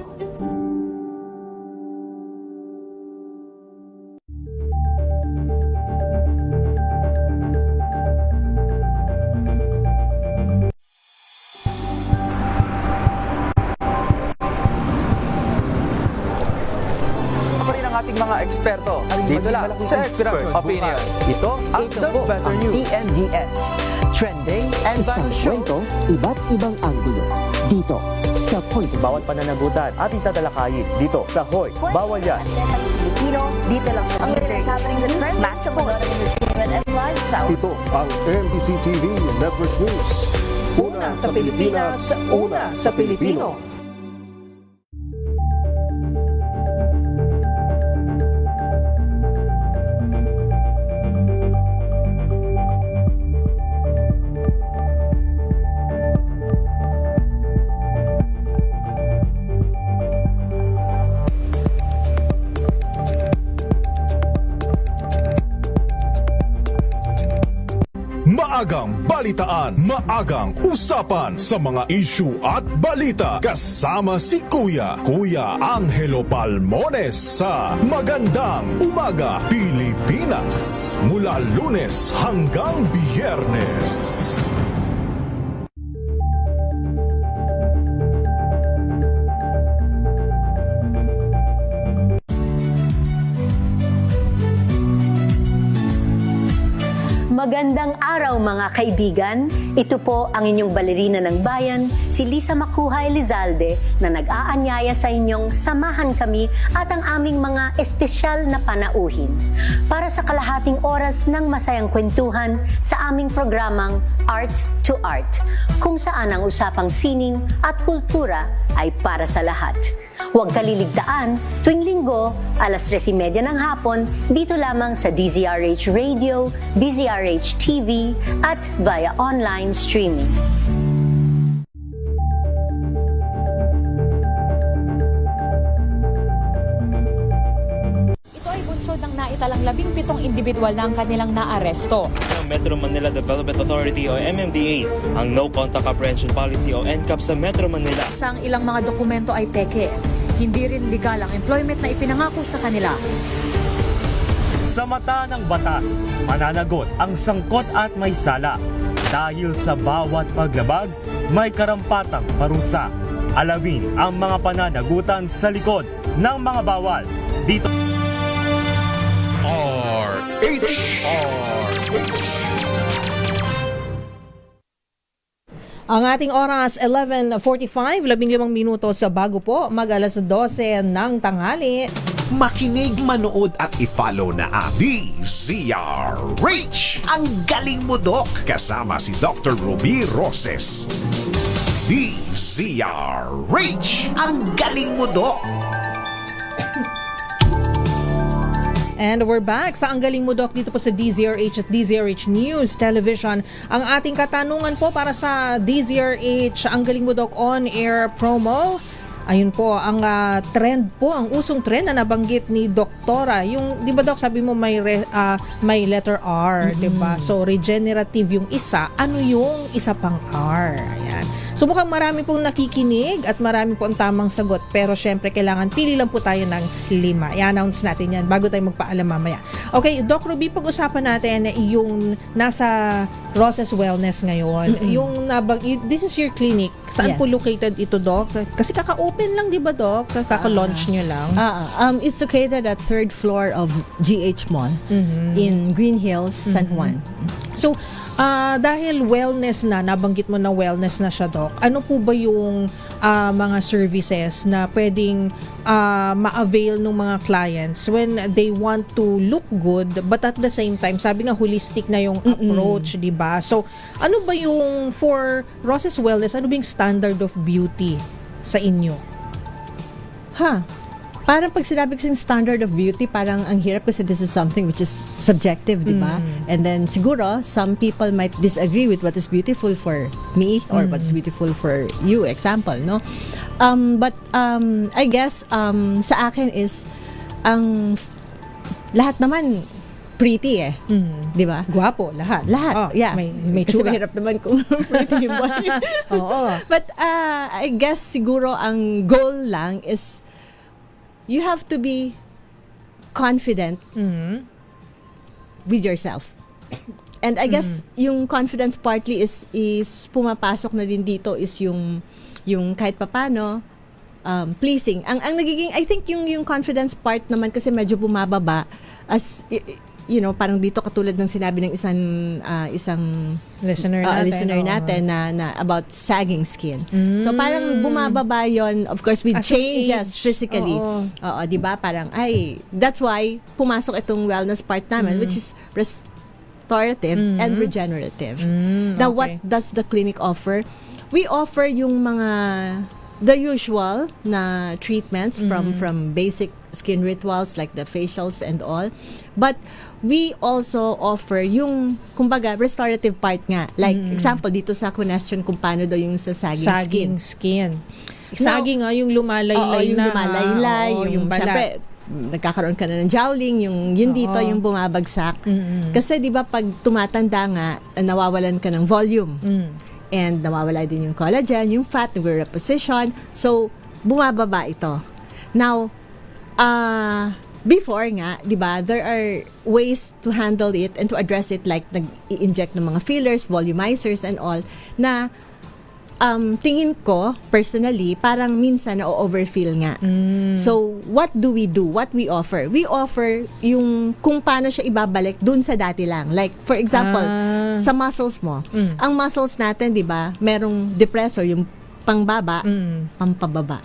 ating mga eksperto. Dito lang sa Expert Opinion. Ito ang The Better News. TNVS, trending and isang kwento, iba't ibang anggulo. Dito sa Point. Bawat pananagutan ating tatalakayin dito sa Hoy. Bawal yan. Pilipino, dito lang sa Ito ang MBC TV Network News. Una sa Pilipinas, una sa Pilipino. Maagang balitaan, maagang usapan sa mga issue at balita. Kasama si Kuya Angelo Palmones sa Magandang Umaga Pilipinas. Mula Lunes hanggang Biyernes. Magandang araw mga kaibigan. Ito po ang inyong balerina ng bayan, si Lisa Makuhay Elizalde, na nag-aanyaya sa inyong samahan kami at ang aming mga espesyal na panauhin para sa kalahating oras ng masayang kwentuhan sa aming programang Art to Art, kung saan ang usapang sining at kultura ay para sa lahat. Huwag kaliligtaan, tuwing linggo, alas 3:30 ng hapon, dito lamang sa DZRH Radio, DZRH TV, at via online streaming. Ito ay bunsod ng naitalang 17 individual na ang kanilang naaresto. Metro Manila Development Authority o MMDA ang No Contact Apprehension Policy o NCAP sa Metro Manila. Ang ilang mga dokumento ay peke. Hindi rin legal ang employment na ipinangako sa kanila. Sa mata ng batas, mananagot ang sangkot at may sala. Dahil sa bawat paglabag, may karampatang parusa. Alamin ang mga pananagutan sa likod ng mga bawal. Dito Ang ating oras, 11:45, 15 minuto sa bago po, mag-alas 12 ng tanghali. Makinig, manood at i-follow na ang DZRH. Ang galing mo, Doc. Kasama si Dr. Ruby Roses. DZRH. Ang galing mo, Doc. And we're back sa Ang Galing Mo, Doc, dito po sa DZRH at DZRH News Television. Ang ating katanungan po para sa DZRH Ang Galing Mo, Doc on-air promo. Ayun po, ang trend po, ang usong trend na nabanggit ni Doktora. Yung, di ba, Doc, sabi mo may letter R, di ba? So, regenerative yung isa. Ano yung isa pang R? Ayan. So mukhang marami pong nakikinig at marami po ang tamang sagot. Pero syempre kailangan pili lang po tayo ng 5. I-announce natin yan bago tayo magpaalam mamaya. Okay, Doc Ruby, pag-usapan natin yung nasa Roses Wellness ngayon. Yung this is your clinic. Saan po located ito, Doc? Kasi kaka-open lang, di ba, Doc? Kaka-launch nyo lang. It's located at 3rd floor of GH Mall in Green Hills, San Juan. So, dahil wellness na, nabanggit mo na wellness na siya, Doc, ano po ba yung mga services na pwedeng ma-avail ng mga clients when they want to look good but at the same time, sabi nga holistic na yung approach, di ba? So, ano ba yung for Roses Wellness, ano ba yung standard of beauty sa inyo? Parang pag sinabi kasing standard of beauty, parang ang hirap kasi this is something which is subjective, di ba? And then siguro, some people might disagree with what is beautiful for me or what is beautiful for you, example, no? But I guess sa akin is ang lahat naman pretty di ba? Gwapo, lahat. Yeah. May kasi tsura. mahirap naman kung pretty yung boy. But I guess siguro ang goal lang is you have to be confident with yourself. And I guess yung confidence partly is pumapasok na din dito is yung kahit papano pleasing. Ang nagiging, I think yung confidence part naman kasi medyo bumababa as parang dito katulad ng sinabi ng isang listener natin na about sagging skin. So parang bumababa yon, of course with As of changes age. physically. Oo. 'Di ba? Parang that's why pumasok itong wellness part namin which is restorative and regenerative. Now what does the clinic offer? We offer yung the usual na treatments from basic skin rituals like the facials and all, but we also offer yung kumbaga restorative part nga, like example dito sa question kung paano daw yung sa sagging skin. Saging yung lumalaylay yung na. lumalaylay, yung balat. syempre nagkakaroon ka na ng jowling, yung dito yung bumabagsak. Kasi 'di ba pag tumatanda nga nawawalan ka ng volume. And nawawala din yung collagen, yung fat, nagre-reposition. So, bumababa ito. Now, before nga, di ba, there are ways to handle it and to address it like nag-i-inject ng mga fillers, volumizers and all, na tingin ko, personally, parang minsan na-overfill nga. So, what do? What we offer? We offer yung kung paano siya ibabalik dun sa dati lang. Like, for example, sa muscles mo. Ang muscles natin, di ba, merong depressor, yung pangbaba, pampababa.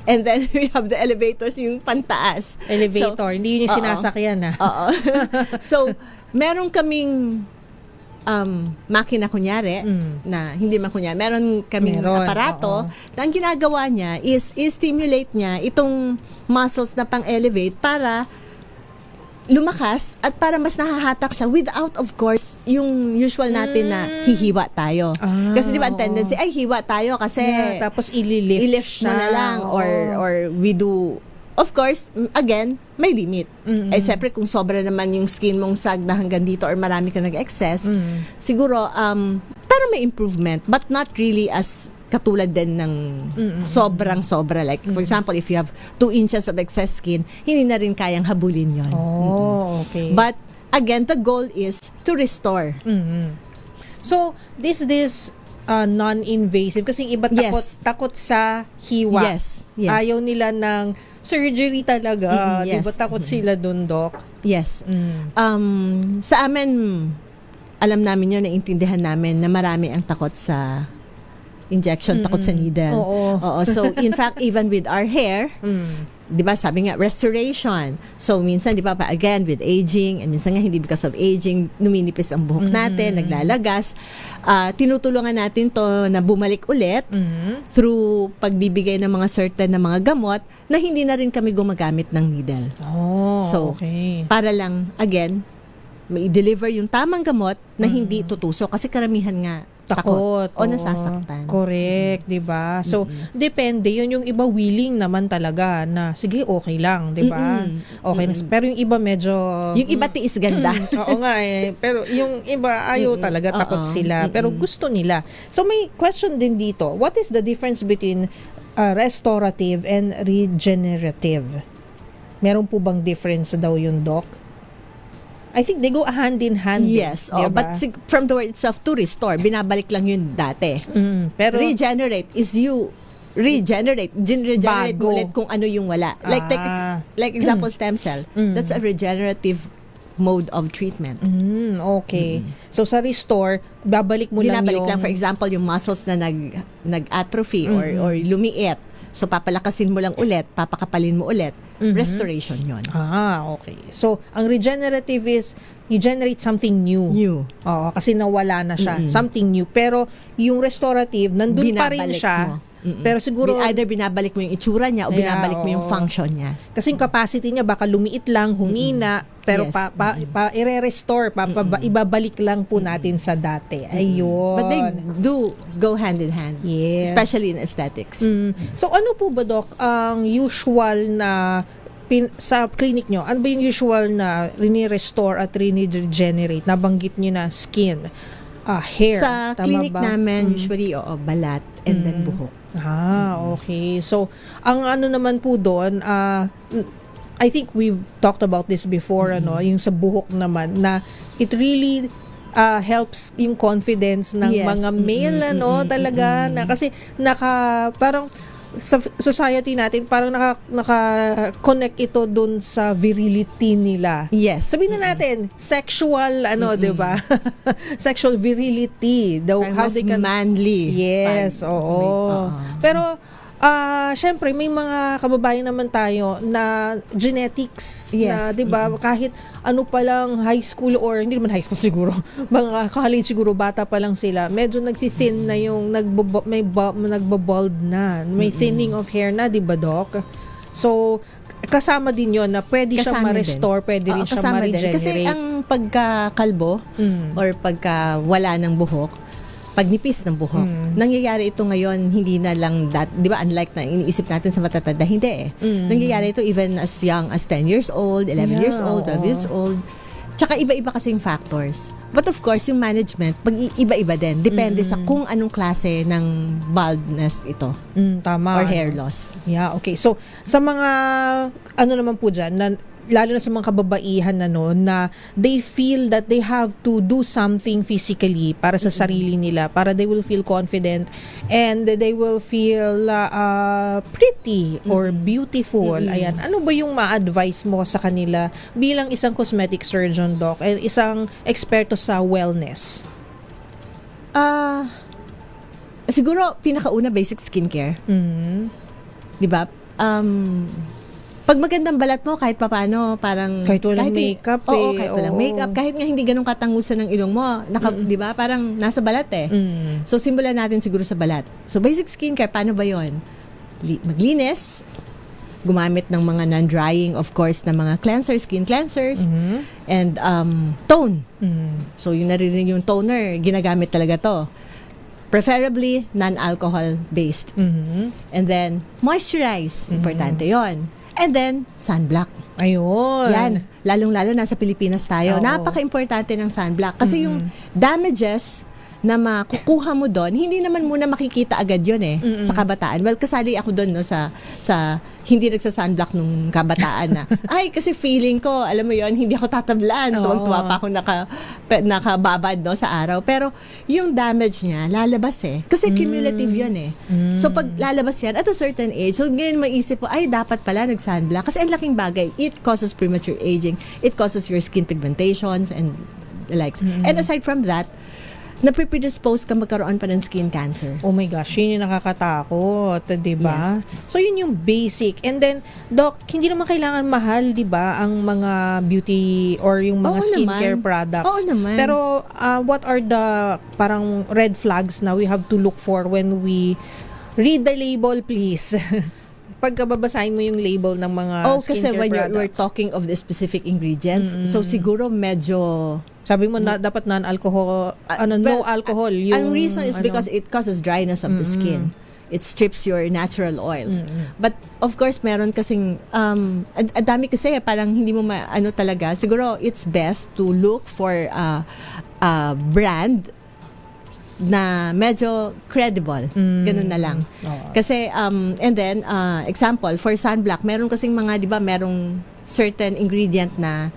And then, we have the elevators, yung pantaas. Elevator, hindi yun yung sinasakyan. So, meron kaming makina kunyari na hindi man kunyari, meron kaming aparato na ang ginagawa niya is stimulate niya itong muscles na pang-elevate para lumakas at para mas nahahatak siya without of course yung usual natin na hihiwa tayo. Kasi di ba ang tendency ay hiwa tayo kasi tapos ililift mo na lang or we do. Of course, again, may limit. Siyempre, kung sobra naman yung skin mong sag na hanggang dito or marami ka nag-excess, siguro, pero may improvement, but not really as katulad din ng sobrang-sobra. Like, for example, if you have 2 inches of excess skin, hindi na rin kayang habulin yon. Okay. But, again, the goal is to restore. So, this non-invasive kasi yung iba takot sa hiwa. Yes. Ayaw nila ng surgery talaga. Yes. Diba takot sila dun, Doc? Yes. Sa amin, alam namin yun, naintindihan namin na marami ang takot sa injection, takot sa needle. Oo. So, in fact, even with our hair, di ba, sabi nga, restoration. So, minsan, di ba, again, with aging, and minsan nga, hindi because of aging, numinipis ang buhok natin, naglalagas. Tinutulungan natin to na bumalik ulit through pagbibigay ng mga certain na mga gamot na hindi na rin kami gumagamit ng needle. So, para lang, again, mai-deliver yung tamang gamot na hindi tutusok. Kasi karamihan nga, takot o nasasaktan. Correct, 'di ba? So, depende 'yun, yung iba willing naman talaga na sige, okay lang, 'di ba? Okay na. Pero yung iba medyo yung iba tiis ganda. Oo nga pero yung iba ayaw talaga, takot sila, pero gusto nila. So may question din dito. What is the difference between restorative and regenerative? Meron po bang difference daw yun, Doc? I think they go hand in hand. Yes, but from the word itself, to restore, binabalik lang yun dati. Pero regenerate is you regenerate ulit kung ano yung wala. Like example, stem cell. That's a regenerative mode of treatment. Okay. So sa restore, binabalik lang for example yung muscles na nag-atrophy or lumiit. So, papalakasin mo lang ulit, papakapalin mo ulit. Restoration yon. Okay. So, ang regenerative is, you generate something new. Oo, kasi nawala na siya. Something new. Pero, yung restorative, nandun pa rin siya. Pero siguro either binabalik mo yung itsura niya o binabalik mo yung function niya. Kasi yung capacity niya baka lumiit lang, humina, pero i-restore, ibabalik lang po natin sa dati. Ayun. But they do go hand in hand. Yes. Especially in aesthetics. So ano po ba, Doc, ang usual na sa clinic nyo? Ano ba yung usual na rini-restore at rini-regenerate? Nabanggit nyo na skin, hair. Sa clinic namin, usually, balat and then buhok. Okay. So, ang ano naman po doon, I think we've talked about this before, yung sa buhok naman, na it really helps yung confidence ng mga male, talaga, na kasi parang sa society natin, parang naka-connect ito dun sa virility nila. Yes. Sabihin na natin, sexual, di ba? Sexual virility. Mas manly. Yes, oo. Pero, syempre, may mga kababayan naman tayo na genetics na, Yes. 'di ba? Kahit ano pa lang high school or hindi naman high school siguro, mga college siguro, bata pa lang sila, medyo nagti-thin na yung nagbo-bald na. May thinning of hair na, 'di ba, Doc? So, kasama din 'yon na pwede siyang ma-restore, pwede rin siyang ma-regenerate. Kasi ang pagkakalbo or pagka wala ng buhok, pagnipis ng buhok. Nangyayari ito ngayon, hindi na lang di ba, unlike na iniisip natin sa matatanda, hindi eh. Nangyayari ito even as young as 10 years old, 11 years old, 12 years old. Tsaka iba-iba kasing factors. But of course, yung management, iba-iba din. Depende sa kung anong klase ng baldness ito. Tama. Or hair loss. Yeah, okay. So, sa mga, naman po dyan, lalo na sa mga kababaihan na they feel that they have to do something physically para sa sarili nila, para they will feel confident and they will feel pretty or beautiful. Ayan. Ano ba yung ma-advise mo sa kanila bilang isang cosmetic surgeon, Doc, at isang eksperto sa wellness? Siguro, pinakauna, basic skincare. Diba? Pag magandang balat mo, kahit papaano, parang... Kahit walang makeup Oo, kahit walang makeup. Kahit nga hindi ganun katangusan ng ilong mo. Di ba? Parang nasa balat eh. So, simulan natin siguro sa balat. So, basic skincare, paano ba yon? Maglinis, gumamit ng mga non-drying, of course, na mga cleansers, skin cleansers, and tone. So, yung narinig yung toner, ginagamit talaga to. Preferably, non-alcohol based. And then, moisturize. Importante yon. And then, sunblock. Ayun. Yan. Lalong-lalo nasa Pilipinas tayo. Oo. Napaka-importante ng sunblock. Kasi yung damages na makukuha mo doon, hindi naman muna makikita agad yun sa kabataan. Well, kasali ako doon sa hindi nagsa-sunblock nung kabataan na, ay, kasi feeling ko, alam mo yon, hindi ako tatablan. Tuwag-tuwa pa ako nakababad sa araw. Pero yung damage niya, lalabas Kasi cumulative yun So, pag lalabas yan, at a certain age, so ngayon maisip po, ay, dapat pala nag-sunblock. Kasi ang laking bagay, it causes premature aging. It causes your skin pigmentations and the likes. And aside from that, nape-predispose ka magkaroon pa ng skin cancer. Oh my gosh, yun yung nakakatakot, diba? Yes. So, yun yung basic. And then, Doc, hindi naman kailangan mahal, diba, ang mga beauty or yung mga skincare products. Oo naman. Pero, what are the parang red flags na we have to look for when we read the label, please? Pagkababasahin mo yung label ng mga skincare kasi when products. we're talking of the specific ingredients, so siguro medyo... Sabi mo na dapat non-alcohol, no alcohol. Yung, ang reason is because it causes dryness of the skin. It strips your natural oils. But of course, meron kasing, ang dami kasi parang hindi mo talaga. Siguro it's best to look for a brand na medyo credible. Ganun na lang. Kasi, and then, example, for sunblock, meron kasing mga, di ba, merong certain ingredient na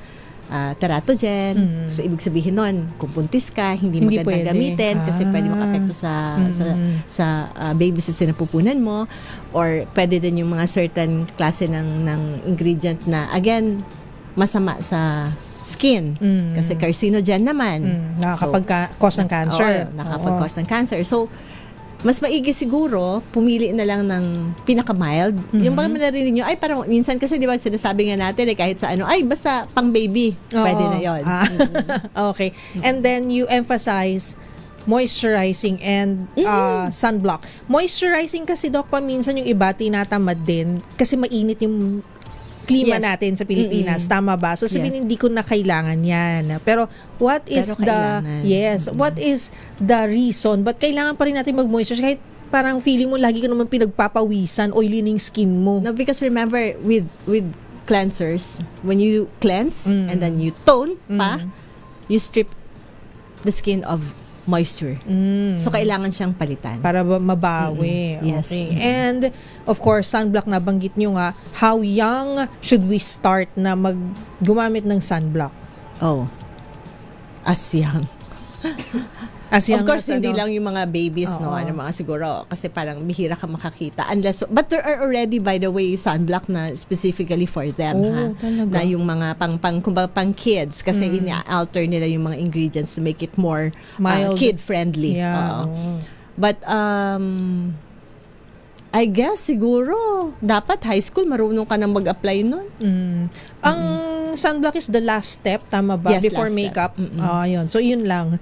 teratogen. So, ibig sabihin nun, kung buntis ka, hindi magandang gamitin kasi pwede makapekto sa baby sa sinapupunan mo, or pwede din yung mga certain klase ng ingredient na, again, masama sa skin. Kasi carcinogen naman. Nakakapag-cause ng cancer. Nakakapag-cause ng cancer. So, mas maigi siguro, pumili na lang ng pinaka-mild. Yung baka narinig nyo, ay parang minsan kasi di ba sinasabi nga natin kahit sa ay basta pang baby. Pwede na yun. Okay. And then you emphasize moisturizing and sunblock. Moisturizing kasi, Doc, minsan yung iba tinatamad din kasi mainit yung klima natin sa Pilipinas. Tama ba? So, sabihin, hindi ko na kailangan yan. Pero, what is what is the reason? But kailangan pa rin natin mag-moisturize kahit parang feeling mo lagi ka naman pinagpapawisan, oily ng skin mo. No, because remember, with cleansers, when you cleanse and then you tone you strip the skin of moisture. So, kailangan siyang palitan. Para mabawi. Yes. Okay. And, of course, sunblock, nabanggit nyo nga, how young should we start na gumamit ng sunblock? As young. As young Of course, as, hindi ano? lang yung mga babies, no? Oo. Ano, mga siguro, kasi parang bihira ka makakita. But there are already, by the way, sunblock na specifically for them, ha? Talaga? Na yung mga kumbaga, pang kids, kasi ina-alter nila yung mga ingredients to make it more Mild. kid-friendly. Yeah. Oo. But, I guess, siguro, dapat high school, marunong ka nang mag-apply nun. Ang sunblock is the last step, tama ba? Yes, Before last makeup. step. Yun. So, yun lang.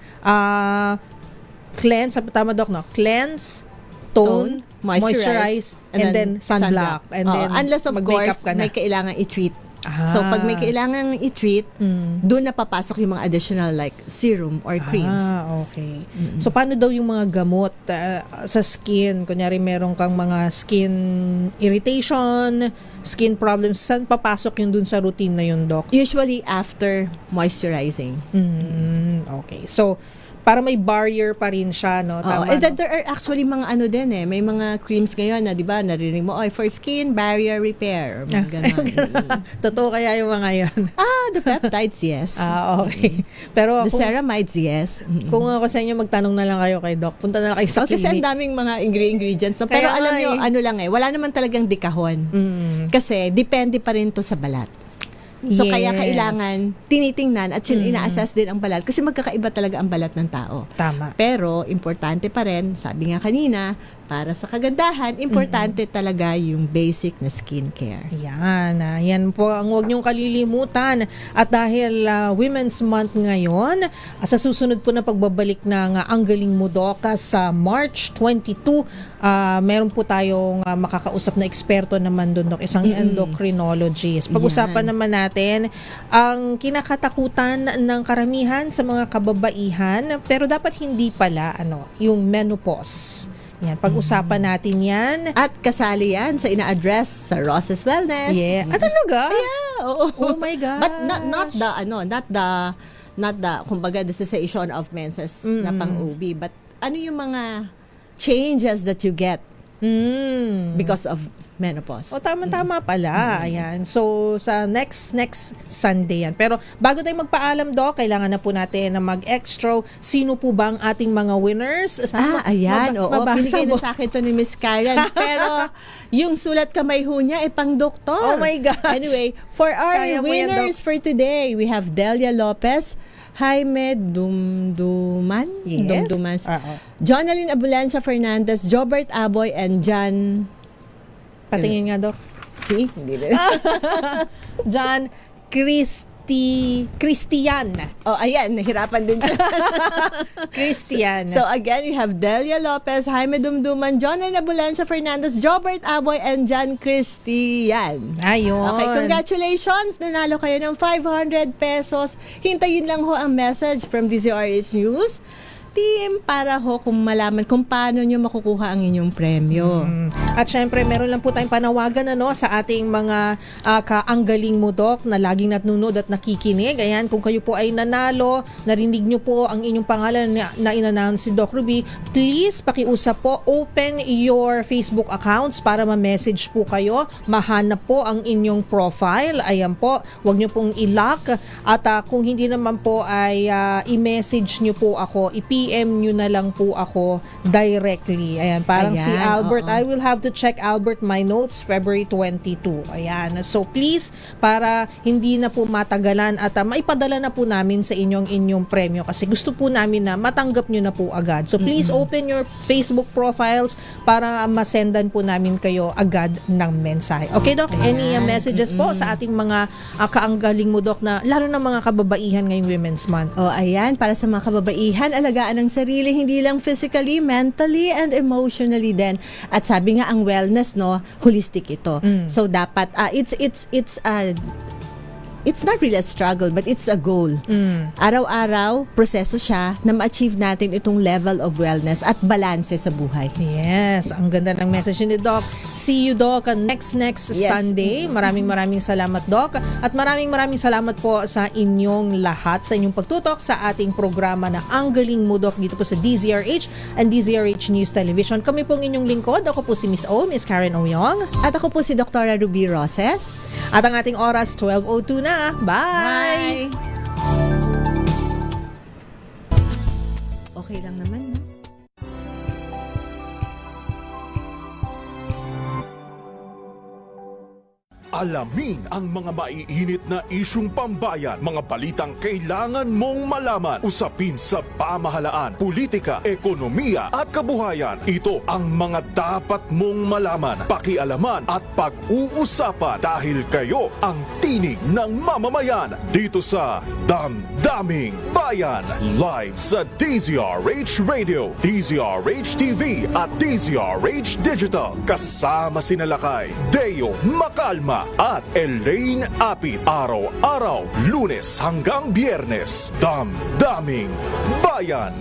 Cleanse, tama Doc, no? Cleanse, tone, moisturize, and then sunblock. And then, unless of mag-makeup course, ka na. may kailangan i-treat. So, pag may kailangan i-treat, doon na papasok yung mga additional like serum or creams. Okay. So, paano daw yung mga gamot sa skin? Kunyari, meron kang mga skin irritation, skin problems. Saan papasok yun dun sa routine na yun, Doc? Usually after moisturizing. Okay. So, para may barrier pa rin siya, no? Tama, And then no? there are actually mga ano din may mga creams ngayon na, di ba, naririnig mo, for skin barrier repair, or mga ganon. Totoo kaya yung mga yan? The peptides, yes. Okay. Pero the ceramides, yes. Kung ako sa inyo, magtanong na lang kayo kay Doc. Punta na lang kayo sa Kasi ang clinic. daming mga ingredients. No? Pero Kaya alam nyo, nga ano lang wala naman talagang dekahon. Kasi depende pa rin to sa balat. So kaya Yes. kailangan tinitingnan at ina-assess din ang balat kasi magkakaiba talaga ang balat ng tao. Tama. Pero importante pa rin, sabi nga kanina, para sa kagandahan, importante talaga yung basic na skincare. Yan po ang huwag niyong kalilimutan. At dahil Women's Month ngayon, sa susunod po na pagbabalik ng Ang Galing Mo Doc sa March 22, meron po tayong makakausap na eksperto naman doon, Doc, isang endocrinologist. Pag-usapan naman natin ang kinakatakutan ng karamihan sa mga kababaihan, pero dapat hindi pala yung menopause. Yan, pag-usapan natin yan. At kasali yan sa ina-address sa Ross's Wellness. Yeah. Talaga? Yeah. Oh my God. But not the kumbaga the cessation of menses na pang-OB, but ano yung mga changes that you get because of menopause. Tama-tama pala. Ayan. So, sa next Sunday yan. Pero bago tayo magpaalam, Doc, kailangan na po natin na mag-extra. Sino po ba ang ating mga winners? Ayan. Mabasa Binigay mo. na sa akin to ni Miss Karen. Pero yung sulat kamay ho niya pang doktor. Oh my gosh. Anyway, for our Kaya mo yan, winners for today, we have Delia Lopez, Jaime Dumduman, Yes. Dumdumas, Jonalyn Abulancia Fernandez, Jobert Aboy, and John. Patingin nga, Doc. Hindi rin. John Christian. Ayan, nahirapan din siya. Christian. So again, we have Delia Lopez, Jaime Dumduman, Jonalyn Abulancia Fernandez, Jobert Aboy, and John Christian. Ayun. Okay, congratulations! Nanalo kayo ng 500 pesos. Hintayin lang ho ang message from DZRH News Team para ho kung malaman kung paano nyo makukuha ang inyong premyo. At syempre, meron lang po tayong panawagan sa ating mga Ang Galing Mo Doc na laging nanonood at nakikinig. Ayan, kung kayo po ay nanalo, narinig nyo po ang inyong pangalan na in-announce si Doc Ruby, please pakiusap po, open your Facebook accounts para ma-message po kayo, mahanap po ang inyong profile. Ayan po, wag nyo pong i-lock. At kung hindi naman po ay i-message nyo po ako, PM nyo na lang po ako directly. Ayan, parang si Albert. I will have to check Albert my notes February 22. Ayan. So please, para hindi na po matagalan at maipadala na po namin sa inyong premyo kasi gusto po namin na matanggap nyo na po agad. So please open your Facebook profiles para masendan po namin kayo agad ng mensahe. Okay, Doc? Any messages po sa ating mga kaanggaling mo, Doc, na lalo na mga kababaihan ngayong Women's Month? Ayan, para sa mga kababaihan, alagaan ng sarili, hindi lang physically, mentally, and emotionally din. At sabi nga, ang wellness, holistic ito. So, dapat, it's not really a struggle, but it's a goal. Araw-araw, proseso siya na ma-achieve natin itong level of wellness at balanse sa buhay. Yes, ang ganda ng message ni Doc. See you, Doc, next Sunday. Maraming salamat, Doc. At maraming salamat po sa inyong lahat, sa inyong pagtutok sa ating programa na Ang Galing Mo, Doc, dito po sa DZRH and DZRH News Television. Kami pong inyong lingkod. Ako po si Miss Karen Oyong. At ako po si Dr. Ruby Roses. At ang ating oras, 12:02 na. Bye! Okay. okay lang naman, no? Alamin ang mga maiinit na isyung pambayan, mga balitang kailangan mong malaman, usapin sa pamahalaan, politika, ekonomiya at kabuhayan. Ito ang mga dapat mong malaman, pakialaman at pag-uusapan dahil kayo ang tinig ng mamamayan dito sa Damdaming Bayan. Live sa DZRH Radio, DZRH TV at DZRH Digital. Kasama sina Lakay, Deo Macalma at Elaine Apit. Araw-araw, Lunes hanggang Biyernes. Damdaming Bayan.